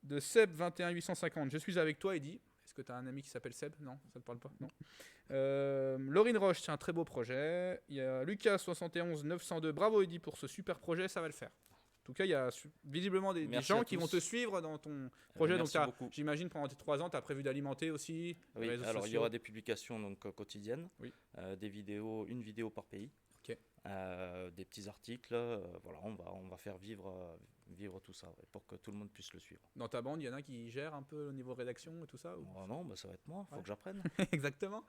Seb21850. Je suis avec toi, Eddy. Est-ce que tu as un ami qui s'appelle Seb? Non, ça ne te parle pas? Non. Laurine Roche, c'est un très beau projet. Il y a Lucas71902. Bravo, Eddy, pour ce super projet, ça va le faire. En tout cas, il y a visiblement des Merci gens à qui tous. vont te suivre dans ton projet. Donc, Merci beaucoup. j'imagine, pendant tes 3 ans, tu as prévu d'alimenter aussi les Oui, réseaux alors il y sociaux. aura des publications donc, quotidiennes, Oui. des vidéos, une vidéo par pays. Ok. Des petits articles. Voilà, on va faire vivre tout ça pour que tout le monde puisse le suivre. Dans ta bande, il y en a qui gèrent un peu au niveau rédaction et tout ça ou... Oh non, ça va être moi, faut Ouais. que j'apprenne. Exactement.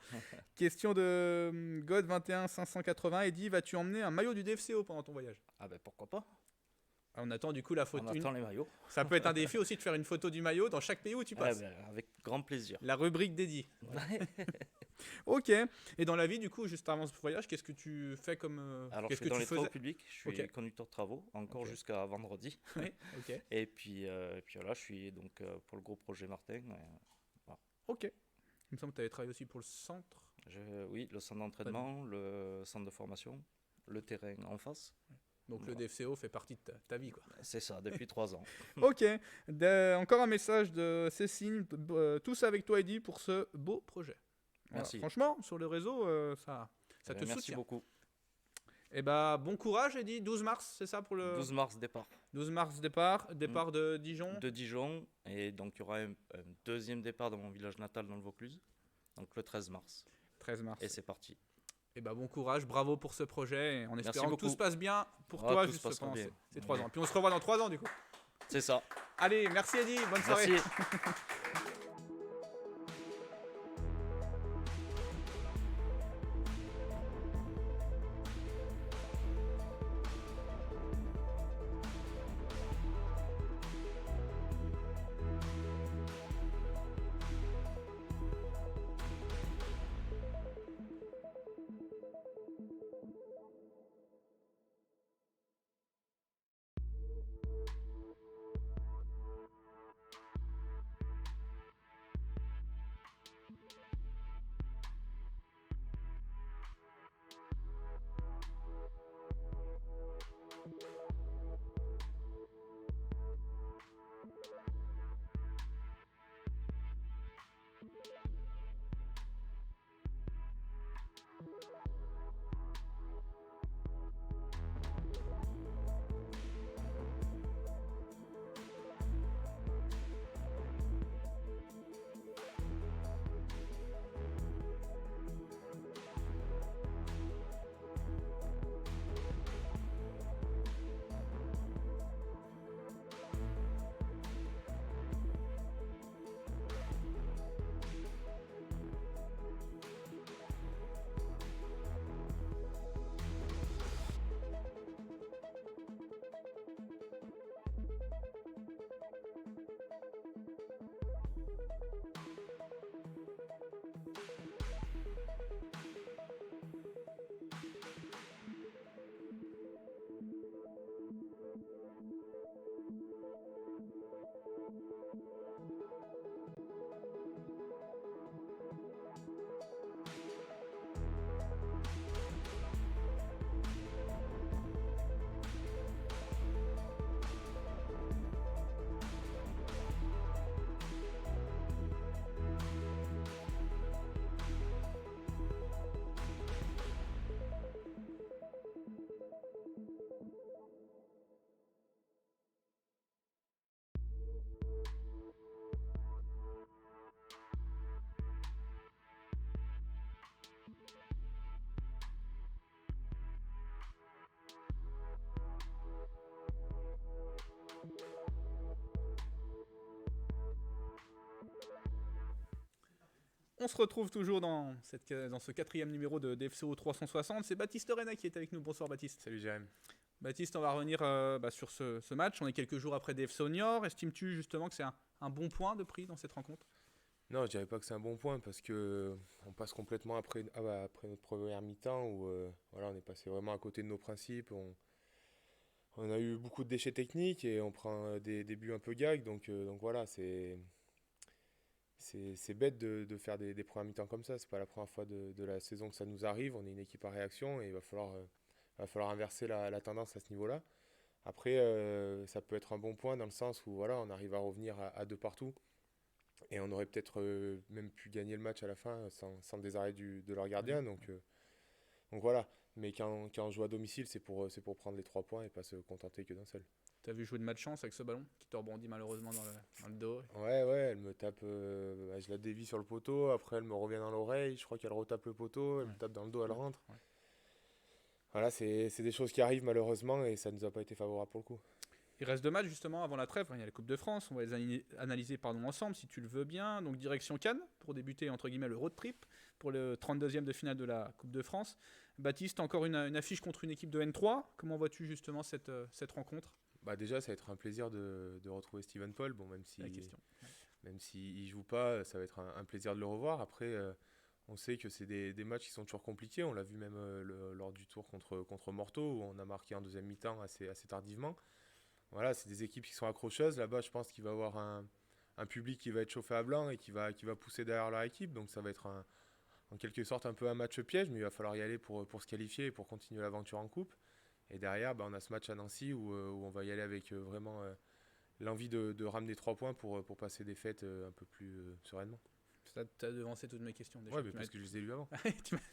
Question de God 21 580 et dit vas-tu emmener un maillot du DFCO pendant ton voyage? Ah ben pourquoi pas, Ah, on attend du coup la photo. on attend les maillots. Ça peut être un défi aussi de faire une photo du maillot dans chaque pays où tu Ah passes. ben, avec grand plaisir. La rubrique dédiée. Ok. Et dans la vie, du coup, juste avant ce voyage, qu'est-ce que tu fais comme. Alors je Qu'est-ce suis que dans tu les travaux faisais? publics, je suis Ok. conducteur de travaux, encore Ok. jusqu'à vendredi. Oui, ok. Et puis voilà, je suis donc pour le gros projet Martin. Ok. Il me semble que tu avais travaillé aussi pour le centre. Oui, le centre d'entraînement, le centre de formation, le terrain en face. Donc le Voilà. DFCO fait partie de ta vie, quoi. C'est ça, depuis 3 ans. Ok. Encore un message de Cécile. Tous avec toi, Eddy, pour ce beau projet. Voilà. Merci. Franchement, sur le réseau, ça Eh te ben, merci soutient. beaucoup. Et bah, bon courage, Eddy. 12 mars, c'est ça pour le 12 mars départ 12 mars départ de Dijon. de Dijon. Et donc il y aura un deuxième départ dans mon village natal dans le Vaucluse. Donc le 13 mars. 13 mars. Et c'est parti. Et bah, bon courage, bravo pour ce projet. Et en espérant que tout beaucoup. se passe bien pour Ah, toi tout se juste passera pendant bien. ces 3 ans. Puis on se revoit dans 3 ans du coup. C'est ça. Allez, merci Eddy, bonne soirée. Merci. On se retrouve toujours dans ce 4e numéro de DFCO 360. C'est Baptiste Reyna qui est avec nous. Bonsoir Baptiste. Salut Jérém. Baptiste, on va revenir sur ce match. On est quelques jours après DFCO Niort. Estimes-tu justement que c'est un bon point de prix dans cette rencontre? Non, je dirais pas que c'est un bon point parce que on passe complètement après notre première mi-temps où voilà, on est passé vraiment à côté de nos principes. On a eu beaucoup de déchets techniques et on prend des buts un peu gag. Donc voilà, c'est bête de faire des premières mi-temps comme ça. C'est pas la première fois de la saison que ça nous arrive. On est une équipe à réaction et il va falloir inverser la tendance à ce niveau-là. Après, ça peut être un bon point dans le sens où voilà, on arrive à revenir à deux partout. Et on aurait peut-être même pu gagner le match à la fin sans des arrêts de leur gardien. Donc voilà. Mais quand on joue à domicile, c'est pour prendre les 3 points et pas se contenter que d'un seul. T'as vu jouer de malchance avec ce ballon qui te rebondit malheureusement dans le dos. Ouais, elle me tape, je la dévie sur le poteau, après elle me revient dans l'oreille, je crois qu'elle retape le poteau, elle me tape dans le dos, elle rentre. Ouais. Voilà, c'est des choses qui arrivent malheureusement et ça ne nous a pas été favorable pour le coup. Il reste 2 matchs justement avant la trêve. Il y a la Coupe de France. On va les analyser ensemble si tu le veux bien. Donc direction Cannes pour débuter entre guillemets le road trip pour le 32e de finale de la Coupe de France. Baptiste, encore une affiche contre une équipe de N3. Comment vois-tu justement cette rencontre? Bah déjà, ça va être un plaisir de retrouver Steven Paul. Bon, La question. même s'il joue pas, ça va être un plaisir de le revoir. Après, on sait que c'est des matchs qui sont toujours compliqués. On l'a vu même lors du tour contre Morteau où on a marqué en deuxième mi-temps assez tardivement. Voilà, c'est des équipes qui sont accrocheuses. Là-bas, je pense qu'il va y avoir un public qui va être chauffé à blanc et qui va pousser derrière leur équipe. Donc ça va être en quelque sorte un peu un match piège, mais il va falloir y aller pour se qualifier et pour continuer l'aventure en coupe. Et derrière, on a ce match à Nancy où on va y aller avec vraiment l'envie de ramener 3 points pour passer des fêtes un peu plus sereinement. Tu as devancé toutes mes questions déjà. Ouais, mais parce que je les ai lues avant.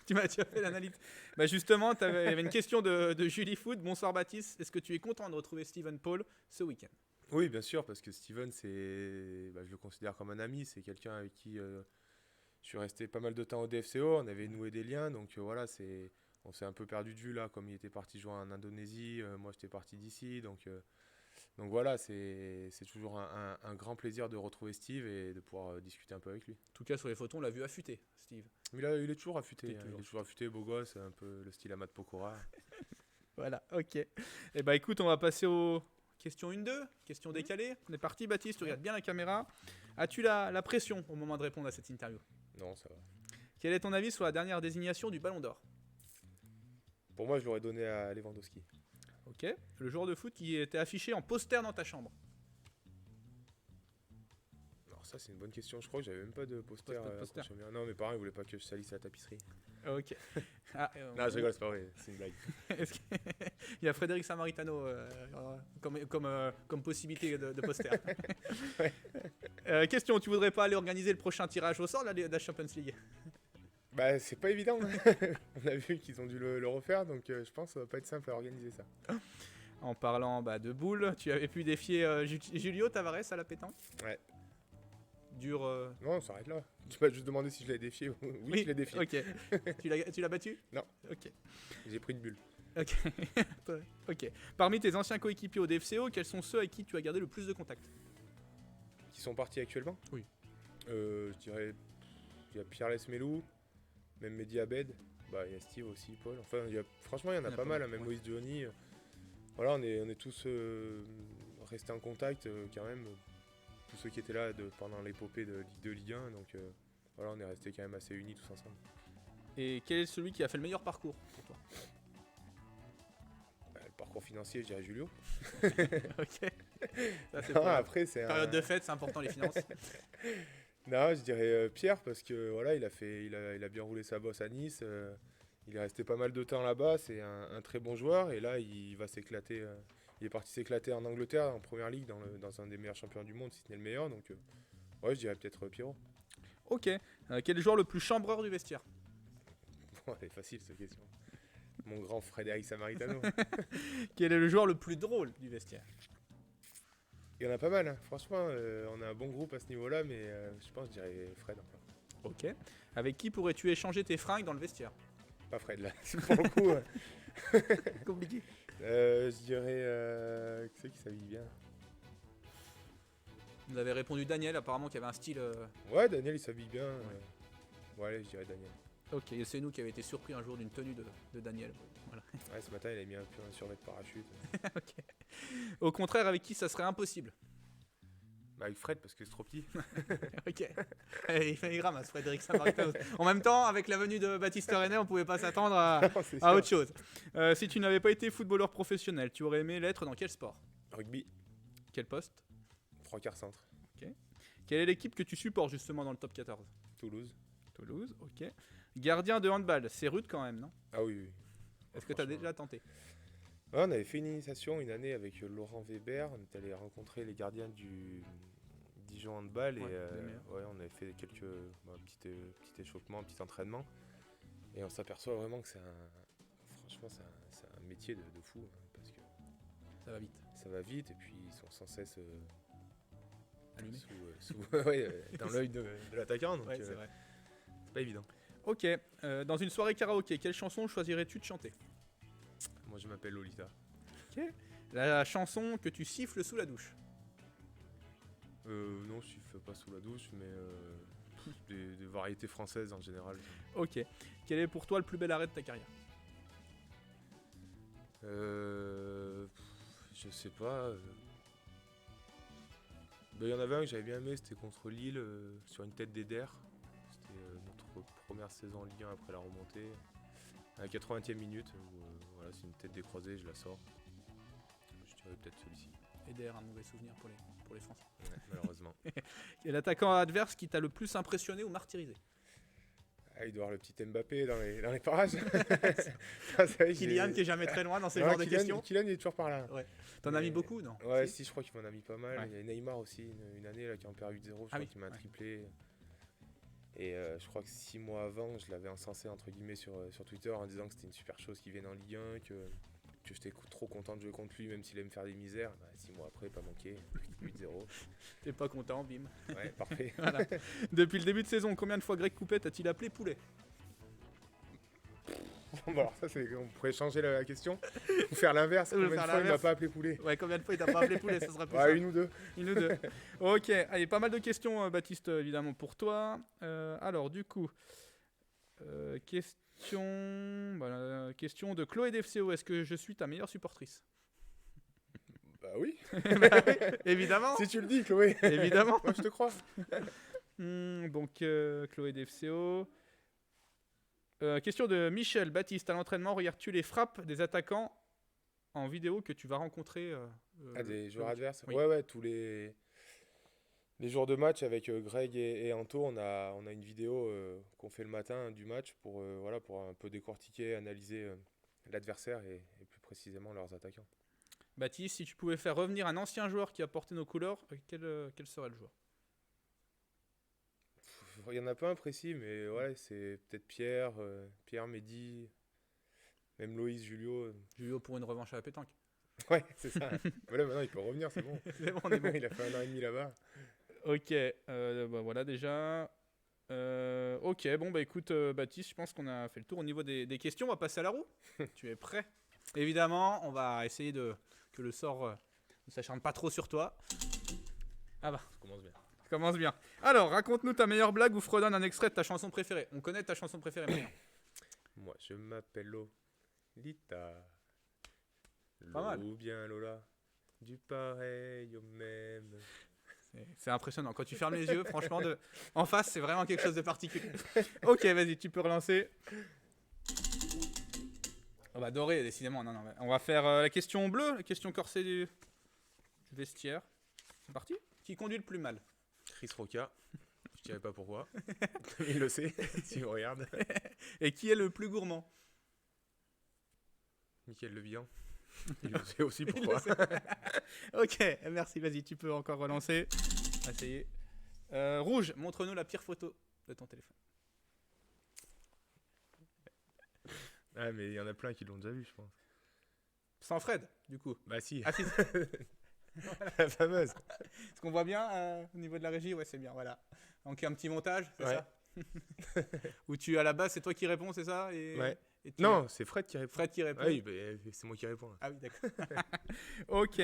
tu m'as fait l'analyse. Justement, il y avait une question de Julie Foot. Bonsoir Baptiste, est-ce que tu es content de retrouver Steven Paul ce week-end? Oui, bien sûr, parce que Steven, je le considère comme un ami. C'est quelqu'un avec qui je suis resté pas mal de temps au DFCO. On avait noué des liens, donc voilà, on s'est un peu perdu de vue là, comme il était parti jouer en Indonésie. Moi, j'étais parti d'ici, donc voilà, c'est toujours un grand plaisir de retrouver Steve et de pouvoir discuter un peu avec lui. En tout cas, sur les photos, on l'a vu affûté, Steve. Il est toujours affûté. Il est toujours affûté, beau gosse, un peu le style Amat Pokora. Voilà, ok. Et écoute, on va passer aux questions 1-2, questions décalées. On est parti, Baptiste, tu regardes bien la caméra. As-tu la pression au moment de répondre à cette interview? Non, ça va. Quel est ton avis sur la dernière désignation du Ballon d'Or? Pour moi, je l'aurais donné à Lewandowski. Ok. Le joueur de foot qui était affiché en poster dans ta chambre? Alors ça, c'est une bonne question. Je crois que j'avais même pas de poster. Pas de poster. Non, mes parents, ils voulaient pas que je salisse la tapisserie. Ok. Non, je rigole, c'est pas vrai. C'est une blague. Il y a Frédéric Samaritano comme possibilité de poster. Question, tu voudrais pas aller organiser le prochain tirage au sort de la Champions League? C'est pas évident. On a vu qu'ils ont dû le refaire, donc je pense que ça va pas être simple à organiser ça. En parlant de boules, tu avais pu défier Julio Tavares à la pétanque? Ouais. Dur. Non, on s'arrête là. Tu m'as juste demandé si je l'ai défié. Oui, je l'ai défié. Ok. Tu l'as battu? Non. Ok. J'ai pris une bulle. Ok. Ok. Parmi tes anciens coéquipiers au DFCO, quels sont ceux avec qui tu as gardé le plus de contact? Qui sont partis actuellement? Oui. Je dirais, il y a Pierre Lesmelou, même Mehdi Abed, il y a Steve aussi, Paul. Enfin, franchement, il y en a pas mal, même Moïse Johnny. Voilà, on est tous restés en contact quand même. Tous ceux qui étaient là pendant l'épopée de Ligue 2, Ligue 1. Donc voilà, on est restés quand même assez unis tous ensemble. Et quel est celui qui a fait le meilleur parcours pour toi? Le parcours financier, je dirais Julio. Ok. Ça, c'est après, c'est période de fête, c'est important les finances. Non, je dirais Pierre parce que voilà, il a bien roulé sa bosse à Nice. Il est resté pas mal de temps là-bas. C'est un très bon joueur et là, il va s'éclater. Il est parti s'éclater en Angleterre, en première ligue, dans un des meilleurs champions du monde, si ce n'est le meilleur. Donc, ouais, je dirais peut-être Pierrot. Ok. Quel est le joueur le plus chambreur du vestiaire? Bon, elle est facile cette question. Mon grand Frédéric Samaritano. Quel est le joueur le plus drôle du vestiaire? Il y en a pas mal, hein. Franchement, on a un bon groupe à ce niveau-là, mais je pense que je dirais Fred encore. Ok. Avec qui pourrais-tu échanger tes fringues dans le vestiaire? Pas Fred là, pour le coup. Compliqué. Je dirais qui c'est qui s'habille bien. Vous avez répondu Daniel, apparemment qui avait un style. Ouais, Daniel il s'habille bien. Ouais, je dirais Daniel. Ok, et c'est nous qui avait été surpris un jour d'une tenue de Daniel. Voilà. Ouais, ce matin il a mis un peu un survêt de parachute. Ok. Au contraire, avec qui ça serait impossible? Avec Fred parce que c'est trop petit. Ok. Il ramasse Frédéric Saint-Martin. En même temps, avec la venue de Baptiste René, on pouvait pas s'attendre à autre chose. Si tu n'avais pas été footballeur professionnel, tu aurais aimé l'être dans quel sport? Rugby. Quel poste? 3/4 centre. Ok. Quelle est l'équipe que tu supportes justement dans le top 14? Toulouse. Toulouse, ok. Gardien de handball, c'est rude quand même, non? Ah oui. Est-ce que tu as déjà tenté? Ouais, on avait fait une initiation une année avec Laurent Weber. On est allé rencontrer les gardiens du Dijon Handball et on avait fait quelques petits échauffements, petits entraînements. Et on s'aperçoit vraiment que c'est un métier de fou. Hein, parce que ça va vite. Ça va vite et puis ils sont sans cesse allumés dans l'œil de l'attaquant. Donc c'est vrai. C'est pas évident. Ok. Dans une soirée karaoké, quelle chanson choisirais-tu de chanter? Moi, je m'appelle Lolita. La chanson que tu siffles sous la douche. Non, je ne fais pas sous la douche, mais des variétés françaises en général. Ok. Quel est pour toi le plus bel arrêt de ta carrière? Je sais pas. Il y en avait un que j'avais bien aimé, c'était contre Lille, sur une tête d'Eder. C'était notre première saison en Ligue 1 après la remontée. À la 80e minute, voilà, c'est une tête décroisée, je la sors. Je dirais peut-être celui-ci. Eder, un mauvais souvenir pour les Français. Ouais, malheureusement. Et l'attaquant adverse qui t'a le plus impressionné ou martyrisé? Il doit y avoir le petit Mbappé dans les parages. Ça, Kylian qui est jamais très loin dans ces genres de questions. Kylian il est toujours par là. Ouais. T'en as mis beaucoup, non? Ouais, si, je crois qu'il m'en a mis pas mal. Ouais. Il y a Neymar aussi, une année là, qui en perd 8-0, je crois qu'il m'a triplé. Et je crois que 6 mois avant, je l'avais encensé entre guillemets sur Twitter en disant que c'était une super chose qu'il vienne en Ligue 1, que j'étais trop content de jouer contre lui, même s'il aime faire des misères. 6 mois après, pas manqué, 8-0. T'es pas content, bim. Ouais, parfait. Voilà. Depuis le début de saison, combien de fois Greg Coupet t'a-t-il appelé poulet? Bon, alors ça, on pourrait changer la question ou faire l'inverse. Combien de fois il m'a pas appelé poulet? Ouais, combien de fois il t'a pas appelé poulet? Ça sera plus Ouais, simple. une ou deux. Une ou deux. Ok, allez, pas mal de questions, Baptiste, évidemment, pour toi. Alors, du coup, question de Chloé d'FCO. Est-ce que je suis ta meilleure supportrice? Bah oui. Évidemment. Si tu le dis, Chloé. Évidemment. Moi, je te crois. Donc, Chloé d'FCO. Question de Michel. Baptiste, à l'entraînement, regardes-tu les frappes des attaquants en vidéo que tu vas rencontrer Des joueurs adverses? Oui. Ouais, tous les jours de match avec Greg et Anto, on a une vidéo qu'on fait le matin du match pour un peu décortiquer, analyser l'adversaire et plus précisément leurs attaquants. Baptiste, si tu pouvais faire revenir un ancien joueur qui a porté nos couleurs, quel serait le joueur? Il n'y en a pas un précis, mais ouais, c'est peut-être Pierre, Mehdi, même Loïs, Julio. Julio pour une revanche à la pétanque. Ouais, c'est ça. Voilà, maintenant il peut revenir, c'est bon. C'est bon, on est bon. Il a fait 1 an et demi là-bas. Ok, voilà déjà. Ok, bon bah écoute Baptiste, je pense qu'on a fait le tour au niveau des questions. On va passer à la roue. Tu es prêt? Évidemment, on va essayer que le sort ne s'acharne pas trop sur toi. Ah bah, Ça commence bien. ça commence bien. Alors, raconte-nous ta meilleure blague ou fredonne un extrait de ta chanson préférée. On connaît ta chanson préférée maintenant. Moi, je m'appelle Lolita. Pas mal. Ou bien Lola. Du pareil au même. C'est impressionnant. Quand tu fermes les yeux, franchement, en face, c'est vraiment quelque chose de particulier. Ok, vas-y, tu peux relancer. On va dorer, décidément. Non, on va faire la question bleue, la question corsée du vestiaire. C'est parti. Qui conduit le plus mal? Chris Roca. Je dirais pas pourquoi. Il le sait, s'il me regarde. Et qui est le plus gourmand? Mickaël Le Bihan. Il le sait aussi pourquoi. Ok, merci, vas-y, tu peux encore relancer. Essayer. Rouge, montre-nous la pire photo de ton téléphone. Ah, mais il y en a plein qui l'ont déjà vu, je pense. Sans Fred, du coup. Bah si, Ah, si. la fameuse. Est-ce qu'on voit bien au niveau de la régie? Ouais, c'est bien, voilà. Donc un petit montage, c'est Ouais. ça? Où tu à la base, c'est toi qui réponds, c'est ça? Ouais. Et tu- Non, c'est Fred qui répond. Fred qui répond. Ah oui, bah, c'est moi qui réponds. Là. Ah oui, d'accord. Ok,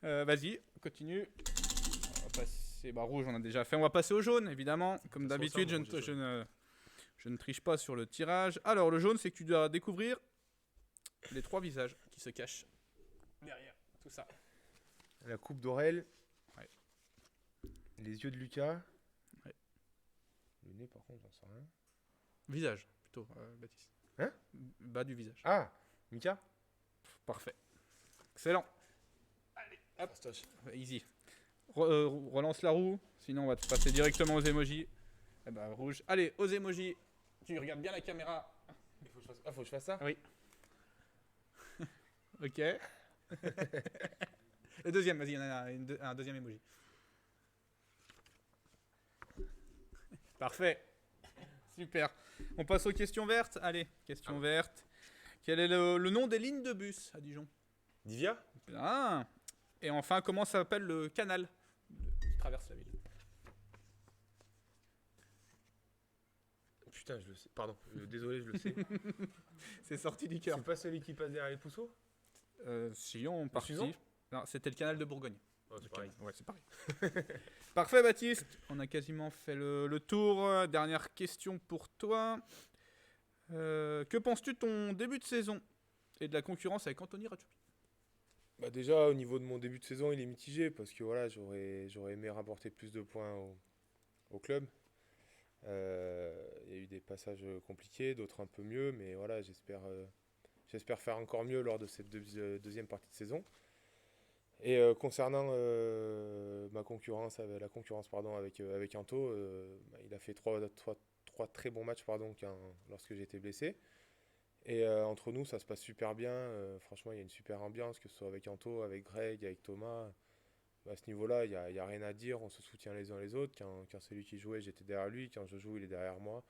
vas-y, continue. On va passer. Bah, rouge, on a déjà fait. On va passer au jaune, évidemment. Comme Ça se d'habitude, ressemble, je ne triche pas sur le tirage. Alors, le jaune, c'est que tu dois découvrir les 3 visages qui se cachent derrière tout ça. La coupe d'Aurel. Ouais. Les yeux de Lucas. Ouais. Le nez, par contre, j'en sais rien. Visage, plutôt, Baptiste. Hein? Bas du visage. Ah, Mika. Parfait. Excellent. Allez, hop. Easy. Relance la roue, sinon on va te passer directement aux emojis. Eh ben, rouge. Allez, aux emojis. Tu regardes bien la caméra. Faut que je fasse ça. Oui. Ok. Le deuxième, vas-y, il y en a un deuxième emoji. Parfait. Super. On passe aux questions vertes. Allez, question verte. Quel est le nom des lignes de bus à Dijon? Divya. Bien. Et enfin, comment s'appelle le canal qui traverse la ville? Putain, je le sais. Pardon, désolé, je le sais. C'est sorti du cœur. C'est pas celui qui passe derrière les pousseaux? Si on partit. Suivant Non, c'était le canal de Bourgogne. Oh, c'est pareil. Ouais, c'est pareil. Parfait, Baptiste. On a quasiment fait le tour. Dernière question pour toi. Que penses-tu de ton début de saison et de la concurrence avec Anthony Raciopi? Bah déjà, au niveau de mon début de saison, il est mitigé parce que voilà, j'aurais aimé rapporter plus de points au club. Il y a eu des passages compliqués, d'autres un peu mieux, mais voilà, j'espère faire encore mieux lors de cette deuxième partie de saison. Et concernant la concurrence avec Anto, il a fait trois très bons matchs lorsque j'ai été blessé. Et entre nous, ça se passe super bien. Franchement, il y a une super ambiance, que ce soit avec Anto, avec Greg, avec Thomas. À ce niveau-là, il n'y a rien à dire. On se soutient les uns les autres. Quand c'est lui qui jouait, j'étais derrière lui. Quand je joue, il est derrière moi.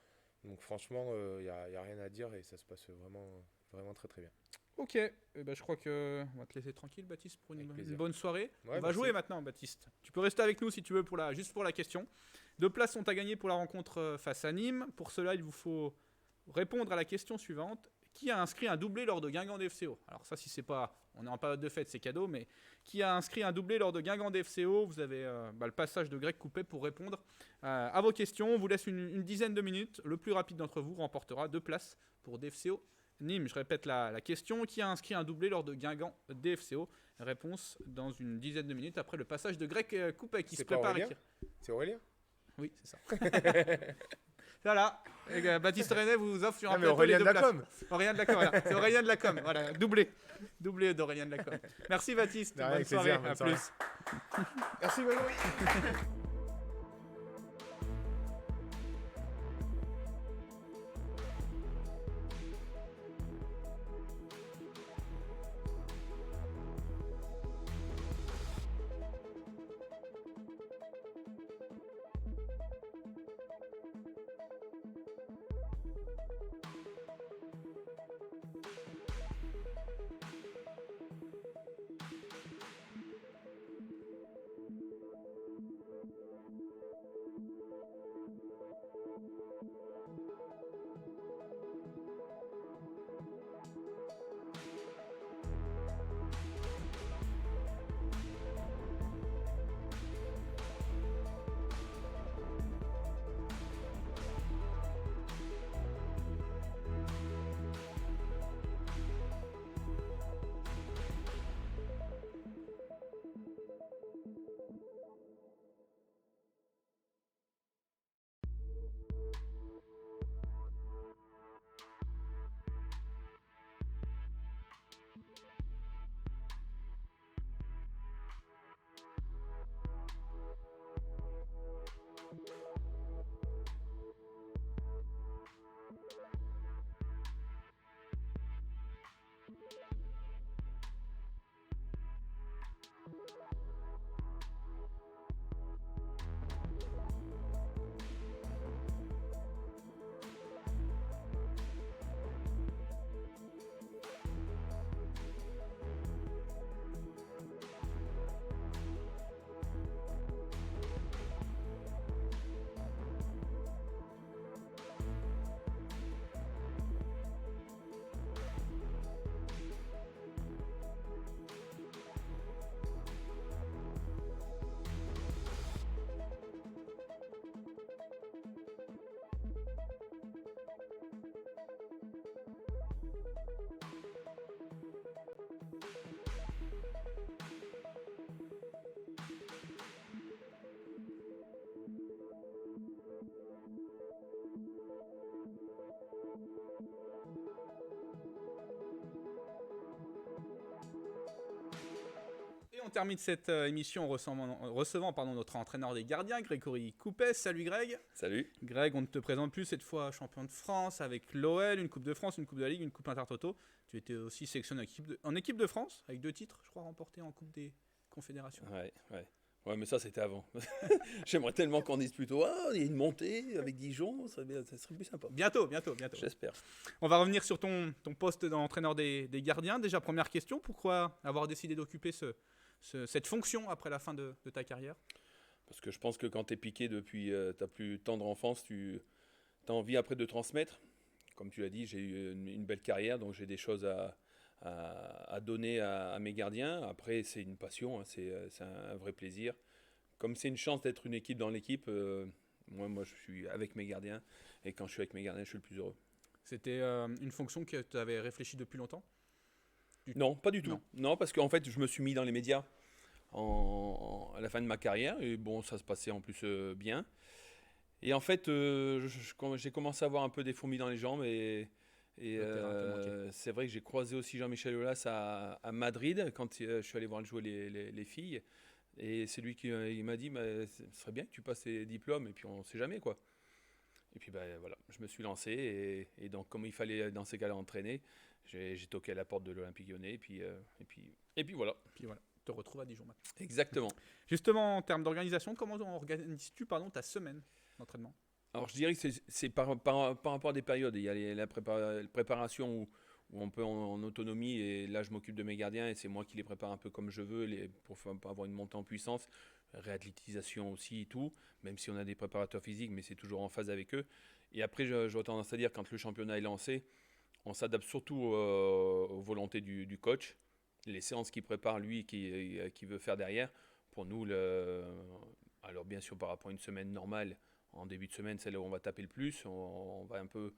Donc franchement, il n'y a rien à dire et ça se passe vraiment très très bien. Ok, je crois que on va te laisser tranquille, Baptiste, pour Avec une plaisir. bonne soirée. Ouais, On va merci. jouer maintenant, Baptiste. Tu peux rester avec nous si tu veux juste pour la question. 2 places sont à gagner pour la rencontre face à Nîmes. Pour cela, il vous faut répondre à la question suivante. Qui a inscrit un doublé lors de Guingamp DFCO? Alors ça, si c'est pas, on est en période de fête, c'est cadeau, mais qui a inscrit un doublé lors de Guingamp DFCO? Vous avez le passage de Greg Coupet pour répondre à vos questions. On vous laisse une dizaine de minutes. Le plus rapide d'entre vous remportera 2 places pour DFCO Nîmes. Je répète la question. Qui a inscrit un doublé lors de Guingamp DFCO? Réponse dans une dizaine de minutes après le passage de Greg Coupet qui se C'est pas prépare. Aurélien? C'est Aurélien? Oui, c'est ça. Voilà. Et, Baptiste René vous offre sur un Ah, mais plateau les Aurélien 2 de la places. com. Aurélien de la com, voilà. C'est Aurélien de la com. Voilà, doublé d'Aurélien de la com. Merci Baptiste. De rien, Bonne avec soirée. plaisir, bonne À soirée. plus. Merci, Benoît. On termine cette émission en recevant notre entraîneur des gardiens, Grégory Coupet. Salut Greg. Salut. Greg, on ne te présente plus cette fois champion de France avec l'OL, une Coupe de France, une Coupe de la Ligue, une Coupe Intertoto. Tu étais aussi sélectionné en équipe de France avec 2 titres, je crois, remportés en Coupe des Confédérations. Ouais, mais ça c'était avant. J'aimerais tellement qu'on dise plutôt il y a une montée avec Dijon, ça serait plus sympa. Bientôt. J'espère. On va revenir sur ton poste d'entraîneur des gardiens. Déjà, première question, pourquoi avoir décidé d'occuper cette fonction après la fin de ta carrière? Parce que je pense que quand tu es piqué depuis ta plus tendre enfance, tu as envie après de transmettre. Comme tu l'as dit, j'ai eu une belle carrière, donc j'ai des choses à à donner à mes gardiens. Après, c'est une passion, hein, c'est un vrai plaisir. Comme c'est une chance d'être une équipe dans l'équipe, moi, je suis avec mes gardiens. Et quand je suis avec mes gardiens, je suis le plus heureux. C'était une fonction que tu avais réfléchi depuis longtemps? Non, pas du tout. Non. Non, parce qu'en fait, je me suis mis dans les médias à la fin de ma carrière. Et bon, ça se passait en plus bien. Et en fait, quand j'ai commencé à avoir un peu des fourmis dans les jambes. Et Le terrain te manquait. c'est vrai que j'ai croisé aussi Jean-Michel Aulas à Madrid quand je suis allé voir jouer les filles. Et c'est lui qui il m'a dit ce serait bien que tu passes tes diplômes et puis on ne sait jamais quoi. Et puis voilà, je me suis lancé et donc comme il fallait dans ces cas-là entraîner, j'ai toqué à la porte de l'Olympique Lyonnais et puis voilà. Puis voilà, te retrouves à Dijon maintenant. Exactement. Justement, en termes d'organisation, comment organises-tu ta semaine d'entraînement? Alors je dirais que c'est par rapport à des périodes. Il y a la préparation où on peut en autonomie et là je m'occupe de mes gardiens et c'est moi qui les prépare un peu comme je veux pour avoir une montée en puissance, réathlétisation aussi et tout, même si on a des préparateurs physiques mais c'est toujours en phase avec eux. Et après j'aurais tendance à dire quand le championnat est lancé, on s'adapte surtout aux volontés du coach, les séances qu'il prépare lui qui veut faire derrière. Pour nous, alors bien sûr par rapport à une semaine normale, en début de semaine, c'est là où on va taper le plus. On va un peu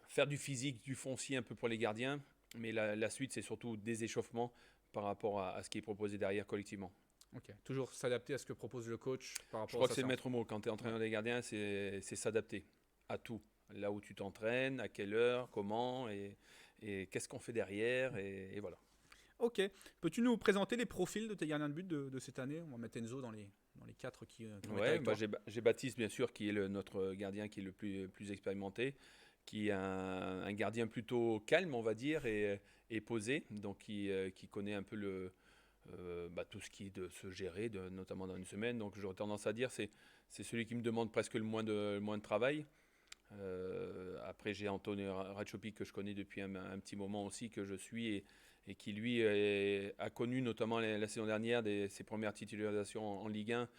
faire du physique, du foncier un peu pour les gardiens. Mais la suite, c'est surtout des échauffements par rapport à ce qui est proposé derrière collectivement. Ok, toujours s'adapter à ce que propose le coach par rapport Je crois à que sa c'est le séance. maître mot. Quand tu es entraîneur des gardiens, c'est s'adapter à tout. Là où tu t'entraînes, à quelle heure, comment, et qu'est-ce qu'on fait derrière, et voilà. Ok, peux-tu nous présenter les profils de tes gardiens de but de cette année? On va mettre Enzo dans les 4 qui vont être Ouais, avec toi. j'ai Baptiste, bien sûr, qui est notre gardien qui est le plus expérimenté, qui est un gardien plutôt calme, on va dire, et posé, donc qui connaît un peu tout ce qui est de se gérer, notamment dans une semaine. Donc j'aurais tendance à dire c'est celui qui me demande presque le moins de travail. Après, j'ai Antonio Ratchopi que je connais depuis un petit moment aussi, que je suis et qui lui a connu notamment la saison dernière ses premières titularisations en Ligue 1.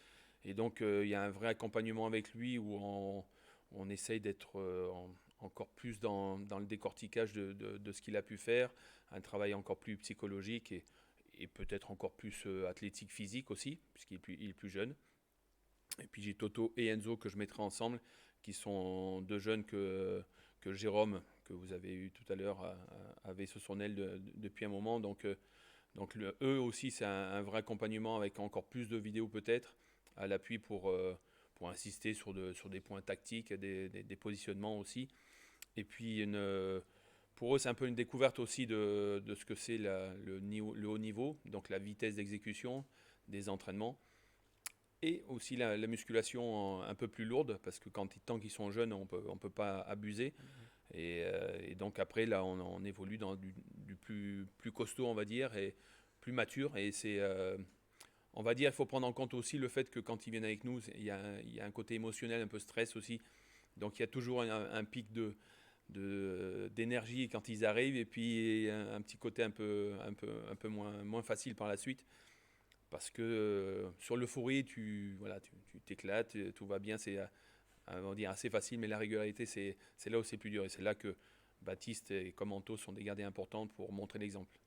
Et donc il y a un vrai accompagnement avec lui où on essaye d'être encore plus dans le décortiquage de ce qu'il a pu faire, un travail encore plus psychologique et peut-être encore plus athlétique physique aussi, puisqu'il est plus jeune. Et puis j'ai Toto et Enzo que je mettrai ensemble, qui sont deux jeunes que Jérôme, que vous avez eu tout à l'heure, avait sous son aile depuis un moment. Donc eux aussi, c'est un vrai accompagnement avec encore plus de vidéos peut-être à l'appui pour insister sur des points tactiques, des positionnements aussi. Et puis pour eux, c'est un peu une découverte aussi de ce que c'est le haut niveau, donc la vitesse d'exécution des entraînements. Et aussi la musculation un peu plus lourde, parce que tant qu'ils sont jeunes, on peut pas abuser. Et donc après, là, on évolue dans du plus costaud, on va dire, et plus mature. Et on va dire, il faut prendre en compte aussi le fait que quand ils viennent avec nous, il y a un côté émotionnel, un peu stress aussi. Donc il y a toujours un pic d'énergie quand ils arrivent, et puis un petit côté un peu moins facile par la suite. Parce que sur l'euphorie, tu t'éclates, tout va bien, c'est on va dire assez facile, mais la régularité, c'est là où c'est plus dur. Et c'est là que Baptiste et comme Anto sont des gardiens importants pour montrer l'exemple.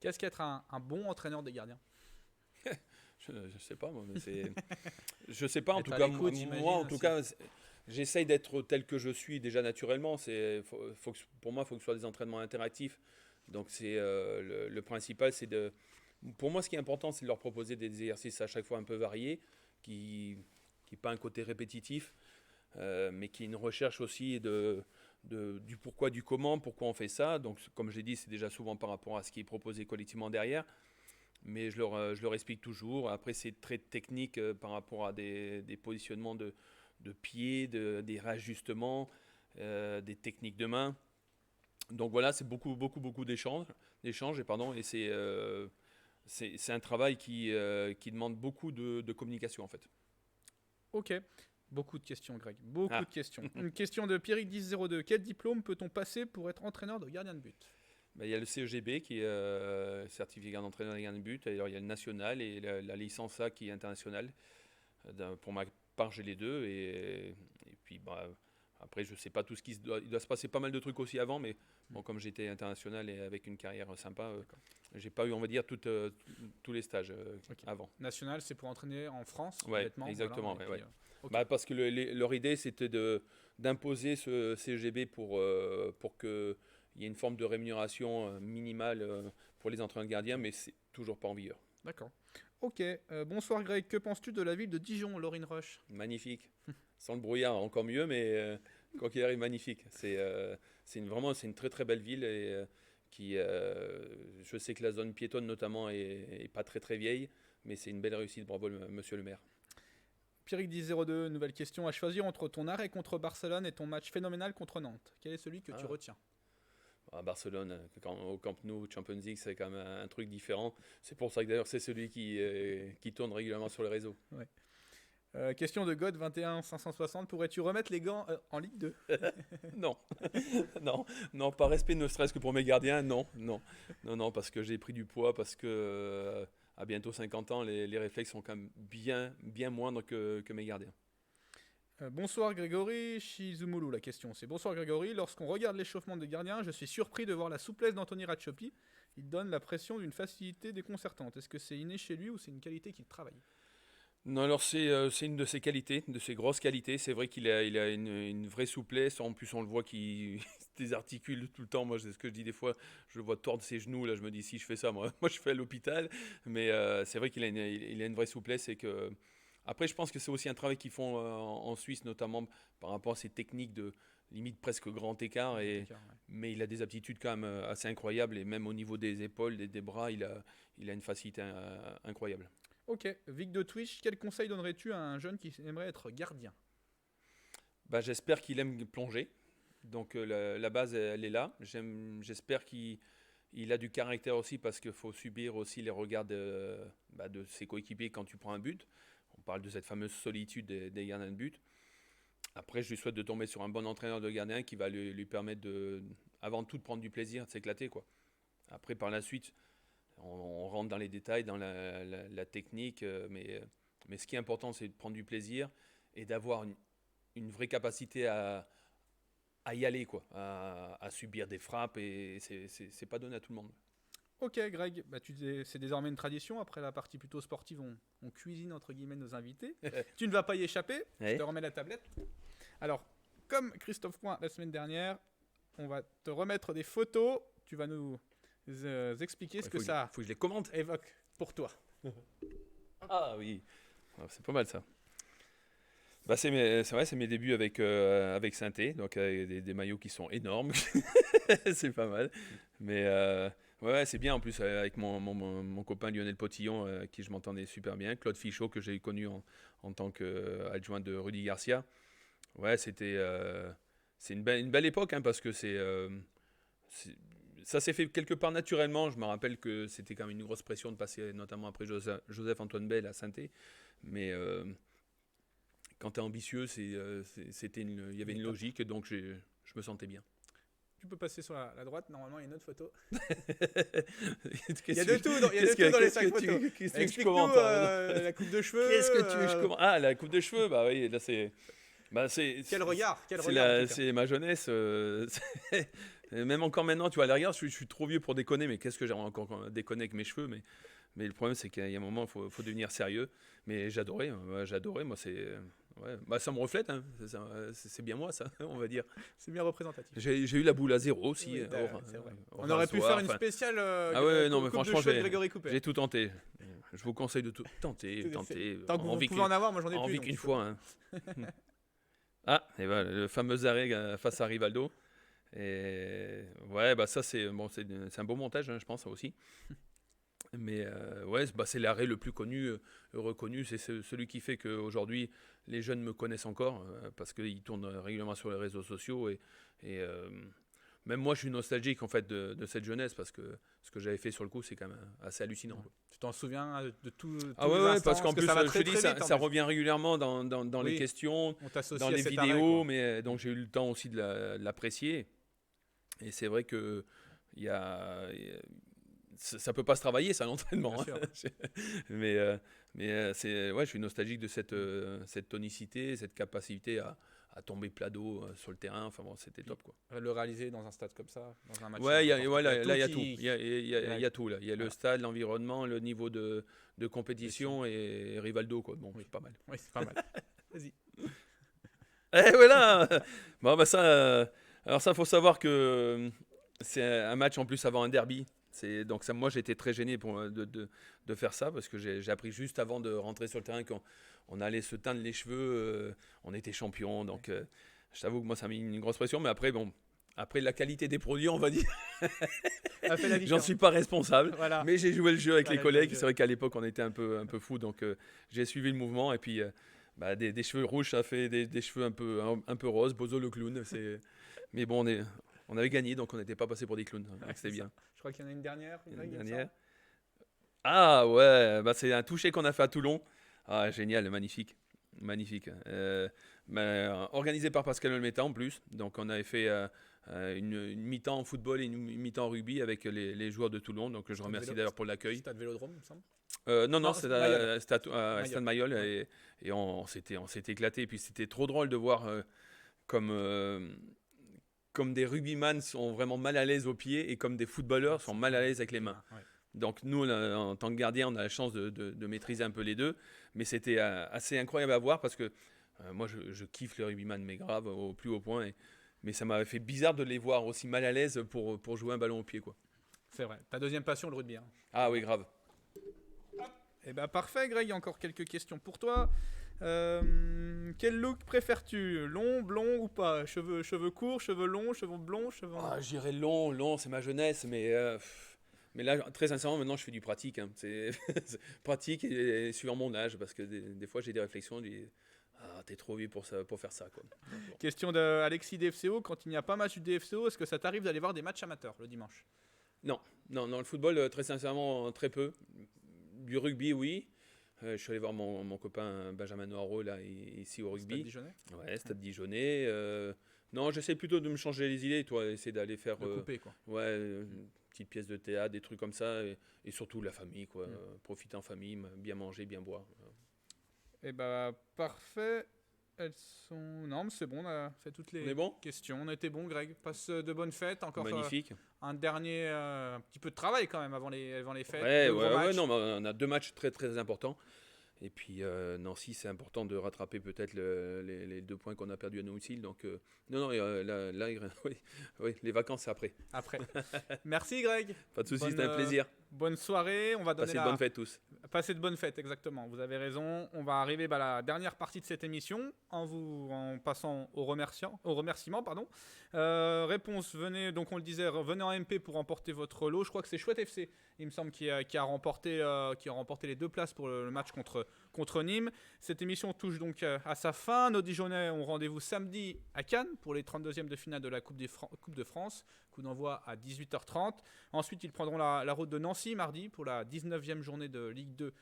Qu'est-ce qu'être un bon entraîneur des gardiens? Je sais pas, moi, mais je sais pas, en Être tout à cas, l'écoute, moi, en j'imagine, tout aussi. cas, j'essaye d'être tel que je suis déjà naturellement. Pour moi, il faut que ce soit des entraînements interactifs. Donc, le principal, pour moi, ce qui est important, c'est de leur proposer des exercices à chaque fois un peu variés, qui n'ont pas un côté répétitif, mais qui est une recherche aussi du pourquoi, du comment, pourquoi on fait ça. Donc, comme je l'ai dit, c'est déjà souvent par rapport à ce qui est proposé collectivement derrière. Mais je leur explique toujours. Après, c'est très technique par rapport à des positionnements de pieds, des réajustements, des techniques de main. Donc voilà, c'est beaucoup d'échanges, et c'est un travail qui demande beaucoup de communication en fait. Ok, beaucoup de questions, Greg. Beaucoup Ah. de questions. Une question de Pierrick 1002. Quel diplôme peut-on passer pour être entraîneur de gardien de but? Il y a le CEGB qui est certificat d'entraîneur des gardiens de but. Alors il y a le national et la licence A qui est internationale. Pour ma part, j'ai les deux. Et puis après, je sais pas tout ce il doit se passer pas mal de trucs aussi avant, mais Bon, comme j'étais international et avec une carrière sympa, j'ai pas eu, on va dire, tous les stages avant. National, c'est pour entraîner en France, Ouais, honnêtement, exactement. voilà, et ouais, puis, ouais. ok. Bah, parce que leur idée, c'était d'imposer ce CGB pour qu'il y ait une forme de rémunération minimale pour les entraîneurs de gardiens, mais c'est toujours pas en vigueur. D'accord. Ok. Bonsoir Greg, que penses-tu de la ville de Dijon, Laurine Roche? Magnifique. Sans le brouillard, encore mieux, mais quoi qu'il arrive, magnifique. Vraiment, c'est une très très belle ville et je sais que la zone piétonne notamment est pas très très vieille, mais c'est une belle réussite. Bravo, monsieur le maire. Pierrick 1002, nouvelle question. À choisir entre ton arrêt contre Barcelone et ton match phénoménal contre Nantes, quel est celui que tu retiens? À Barcelone, au Camp Nou, Champions League, c'est quand même un truc différent. C'est pour ça que d'ailleurs c'est celui qui tourne régulièrement sur les réseaux. Ouais. Question de God 21 560. Pourrais-tu remettre les gants en Ligue 2? Non, non, par respect ne serait-ce que pour mes gardiens, non, parce que j'ai pris du poids, parce que à bientôt 50 ans, les réflexes sont quand même bien moindres que mes gardiens. Bonsoir Grégory Shizumulu, la question c'est: bonsoir Grégory, lorsqu'on regarde l'échauffement des gardiens, je suis surpris de voir la souplesse d'Anthony Ratchopi. Il donne la pression d'une facilité déconcertante. Est-ce que c'est inné chez lui ou c'est une qualité qu'il travaille? Non, alors c'est une de ses qualités, de ses grosses qualités. C'est vrai qu'il a une vraie souplesse. En plus, on le voit qu'il se désarticule tout le temps. Moi, c'est ce que je dis des fois. Je le vois tordre ses genoux. Là, je me dis, si je fais ça, moi je fais à l'hôpital. Mais c'est vrai qu'il a une vraie souplesse. Et que... Après, je pense que c'est aussi un travail qu'ils font en Suisse, notamment par rapport à ces techniques de limite presque grand écart. Mais il a des aptitudes quand même assez incroyables. Et même au niveau des épaules, des bras, il a une facilité incroyable. Ok, Vic de Twitch, quel conseil donnerais-tu à un jeune qui aimerait être gardien? Bah, j'espère qu'il aime plonger. Donc la base, elle est là. J'espère qu'il a du caractère aussi, parce qu'il faut subir aussi les regards de ses coéquipiers quand tu prends un but. On parle de cette fameuse solitude des gardiens de but. Après, je lui souhaite de tomber sur un bon entraîneur de gardien qui va lui permettre avant tout de prendre du plaisir, de s'éclater, quoi. Après, par la suite, on rentre dans les détails, dans la technique, mais ce qui est important, c'est de prendre du plaisir et d'avoir une vraie capacité à y aller, quoi, à subir des frappes, et c'est pas donné à tout le monde. Ok Greg, c'est désormais une tradition. Après la partie plutôt sportive, on cuisine entre guillemets nos invités. Tu ne vas pas y échapper, je te remets la tablette. Alors, comme Christophe Point la semaine dernière, on va te remettre des photos. Tu vas nous expliquer ce que ça faut que je les commente. évoque pour toi. Ah oui, c'est pas mal ça. Bah, c'est mes débuts avec Saint-Étienne, donc avec des maillots qui sont énormes. C'est pas mal. Mais ouais, c'est bien en plus avec mon copain Lionel Potillon, avec qui je m'entendais super bien. Claude Fichot, que j'ai connu en tant qu'adjoint de Rudy Garcia. Ouais, c'est une belle époque, hein, parce que ça s'est fait quelque part naturellement. Je me rappelle que c'était quand même une grosse pression de passer, notamment après Joseph-Antoine Bell à Saint-Étienne. Mais quand tu es ambitieux, il y avait une logique, donc je me sentais bien. Tu peux passer sur la droite, normalement il y a une autre photo. Il y a de tout dans les 5 photos. Explique-nous la coupe de cheveux. Qu'est-ce que tu veux que je commente? Ah, la coupe de cheveux, bah oui, là c'est... Quel regard, c'est ma jeunesse. Même encore maintenant, tu vois, à la rigueur, je suis trop vieux pour déconner, mais qu'est-ce que j'ai encore déconné avec mes cheveux, mais le problème, c'est qu'il y a un moment, il faut devenir sérieux. Mais j'adorais, moi c'est... Ouais, bah ça me reflète, hein. C'est bien moi ça, on va dire. C'est bien représentatif. J'ai eu la boule à zéro aussi. Oui, c'est vrai. On aurait pu faire une spéciale non, mais franchement, j'ai tout tenté. Je vous conseille de tout tenter. Tant que vous pouvez en avoir, moi j'en ai plus. Envie qu'une fois. Hein. Ah, et voilà, le fameux arrêt face à Rivaldo. Et ouais, bah ça c'est un beau montage, hein, je pense, ça aussi. Mais ouais, c'est l'arrêt le plus connu, reconnu. C'est celui qui fait qu'aujourd'hui, les jeunes me connaissent encore, parce qu'ils tournent régulièrement sur les réseaux sociaux. Et même moi, je suis nostalgique en fait de cette jeunesse, parce que ce que j'avais fait sur le coup, c'est quand même assez hallucinant. Ouais. Tu t'en souviens de tout? Ah ouais, parce qu'en plus, je te dis, ça revient régulièrement dans les questions, dans les vidéos, mais donc j'ai eu le temps aussi de l'apprécier. Et c'est vrai que ça peut pas se travailler, c'est un entraînement. Hein. mais je suis nostalgique de cette tonicité, cette capacité à à tomber plat dos sur le terrain. Enfin bon, c'était top quoi. Le réaliser dans un stade comme ça, dans un match. Ouais, là, il y a tout. qui- Il y a tout là. Il y a le Voilà. stade, l'environnement, le niveau de compétition et Rivaldo quoi. Bon, Oui. c'est pas mal. Oui, c'est pas mal. Vas-y. Eh voilà. Bon bah ça. Alors ça, faut savoir que c'est un match en plus avant un derby. Donc ça, moi j'étais très gêné de faire ça parce que j'ai appris juste avant de rentrer sur le terrain qu'on allait se teindre les cheveux, on était champion, donc je t'avoue que moi ça m'a mis une grosse pression, mais après la qualité des produits on va dire, A fait la j'en différence. suis pas responsable, Voilà. mais j'ai joué le jeu avec Voilà, les collègues, joué le jeu. c'est vrai qu'à l'époque on était un peu fous, donc j'ai suivi le mouvement et puis des cheveux rouges ça fait des cheveux un peu roses, Bozo le clown, mais bon on avait gagné donc on n'était pas passé pour des clowns, donc c'était bien. Je crois qu'il y en a une dernière. Une Greg, il me dernière. semble. Ah ouais, bah c'est un touché qu'on a fait à Toulon. Ah génial, magnifique. Magnifique. Organisé par Pascal Olmeta en plus. Donc on avait fait une mi-temps en football et une mi-temps en rugby avec les joueurs de Toulon. Donc je remercie Vélo- d'ailleurs pour l'accueil. Stade Vélodrome, il me semble. Non, Non, c'était Mayol. à Stade Mayol et on s'était éclaté. Et puis c'était trop drôle de voir comme des rugbyman sont vraiment mal à l'aise aux pieds et comme des footballeurs sont mal à l'aise avec les mains. Ouais. Donc nous, en tant que gardien, on a la chance de maîtriser un peu les deux. Mais c'était assez incroyable à voir parce que moi, je kiffe les rugbyman, mais grave, au plus haut point. Mais ça m'avait fait bizarre de les voir aussi mal à l'aise pour jouer un ballon au pied, quoi. C'est vrai. Ta deuxième passion, le rugby. Hein. Ah oui, grave. Eh ben parfait, Greg. Encore quelques questions pour toi. Quel look préfères-tu? Long, blond ou pas? Cheveux courts, cheveux longs, cheveux blonds, cheveux... Ah, j'irais long, c'est ma jeunesse, mais là, très sincèrement, maintenant, je fais du pratique. Hein. C'est pratique et suivant mon âge, parce que des fois, j'ai des réflexions, je dis, ah, t'es trop vieux pour faire ça, quoi. Donc, bon. Question d'Alexis DFCO. Quand il n'y a pas match du DFCO, est-ce que ça t'arrive d'aller voir des matchs amateurs le dimanche? Non, le football, très sincèrement, très peu. Du rugby, oui. Je suis allé voir mon copain Benjamin Noiro, là, ici au Stade rugby. Dijonnais? Ouais, Stade Dijonnais. Non, j'essaie plutôt de me changer les idées, toi, essayer d'aller faire De couper, quoi. ouais, une petite pièce de théâtre, des trucs comme ça, et surtout la famille, quoi. Profiter en famille, bien manger, bien boire. Eh ben parfait. Elles sont... Non, mais c'est bon, on a fait toutes On est les bon? questions. On a été bon, Greg. Passe de bonnes fêtes. Encore Magnifique. un dernier un petit peu de travail quand même avant les fêtes. Ouais, Deux gros ouais, matchs. non, mais on a 2 matchs très très importants. Et puis Nancy, c'est important de rattraper peut-être les 2 points qu'on a perdus à domicile. Donc non, là oui, les vacances c'est après. Après. Merci, Greg. Pas de soucis, Bonne, c'était un plaisir. Bonne soirée. On va donner Passez de bonnes fêtes tous. Passez de bonnes fêtes, exactement. Vous avez raison. On va arriver à la dernière partie de cette émission en passant aux remerciements. Pardon. Réponse, venez, donc on le disait, venez en MP pour remporter votre lot. Je crois que c'est Chouette FC, il me semble, qui a remporté les 2 places pour le match contre Nîmes. Cette émission touche donc à sa fin. Nos Dijonnais ont rendez-vous samedi à Cannes pour les 32e de finale de la Coupe de France. Coup d'envoi à 18h30. Ensuite, ils prendront la route de Nancy mardi pour la 19e journée de Ligue 2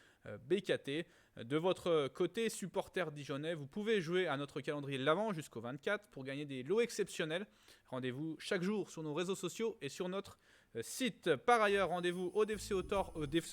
BKT. De votre côté, supporters dijonnais, vous pouvez jouer à notre calendrier de l'Avent jusqu'au 24 pour gagner des lots exceptionnels. Rendez-vous chaque jour sur nos réseaux sociaux et sur notre site. Par ailleurs, rendez-vous au DFCO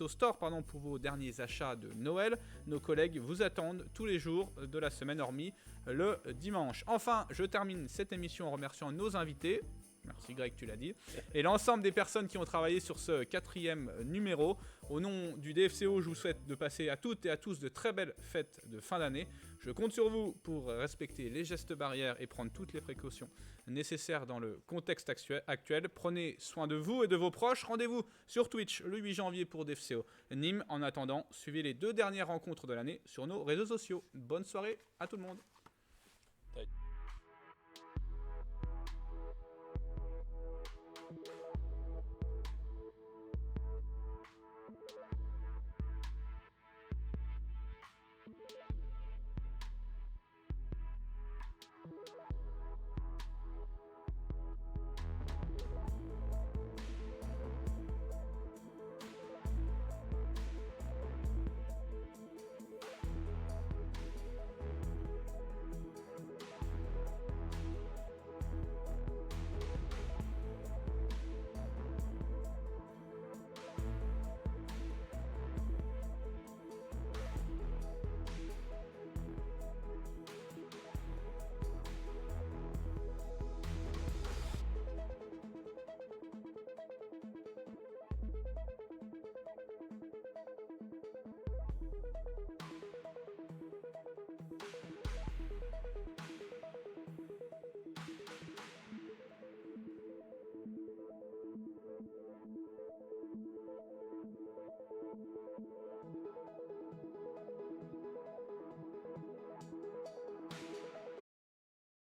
Store pour vos derniers achats de Noël. Nos collègues vous attendent tous les jours de la semaine, hormis le dimanche. Enfin, je termine cette émission en remerciant nos invités. Merci Greg, tu l'as dit. Et l'ensemble des personnes qui ont travaillé sur ce 4e numéro. Au nom du DFCO, je vous souhaite de passer à toutes et à tous de très belles fêtes de fin d'année. Je compte sur vous pour respecter les gestes barrières et prendre toutes les précautions nécessaires dans le contexte actuel. Prenez soin de vous et de vos proches. Rendez-vous sur Twitch le 8 janvier pour DFCO Nîmes. En attendant, suivez les 2 dernières rencontres de l'année sur nos réseaux sociaux. Bonne soirée à tout le monde.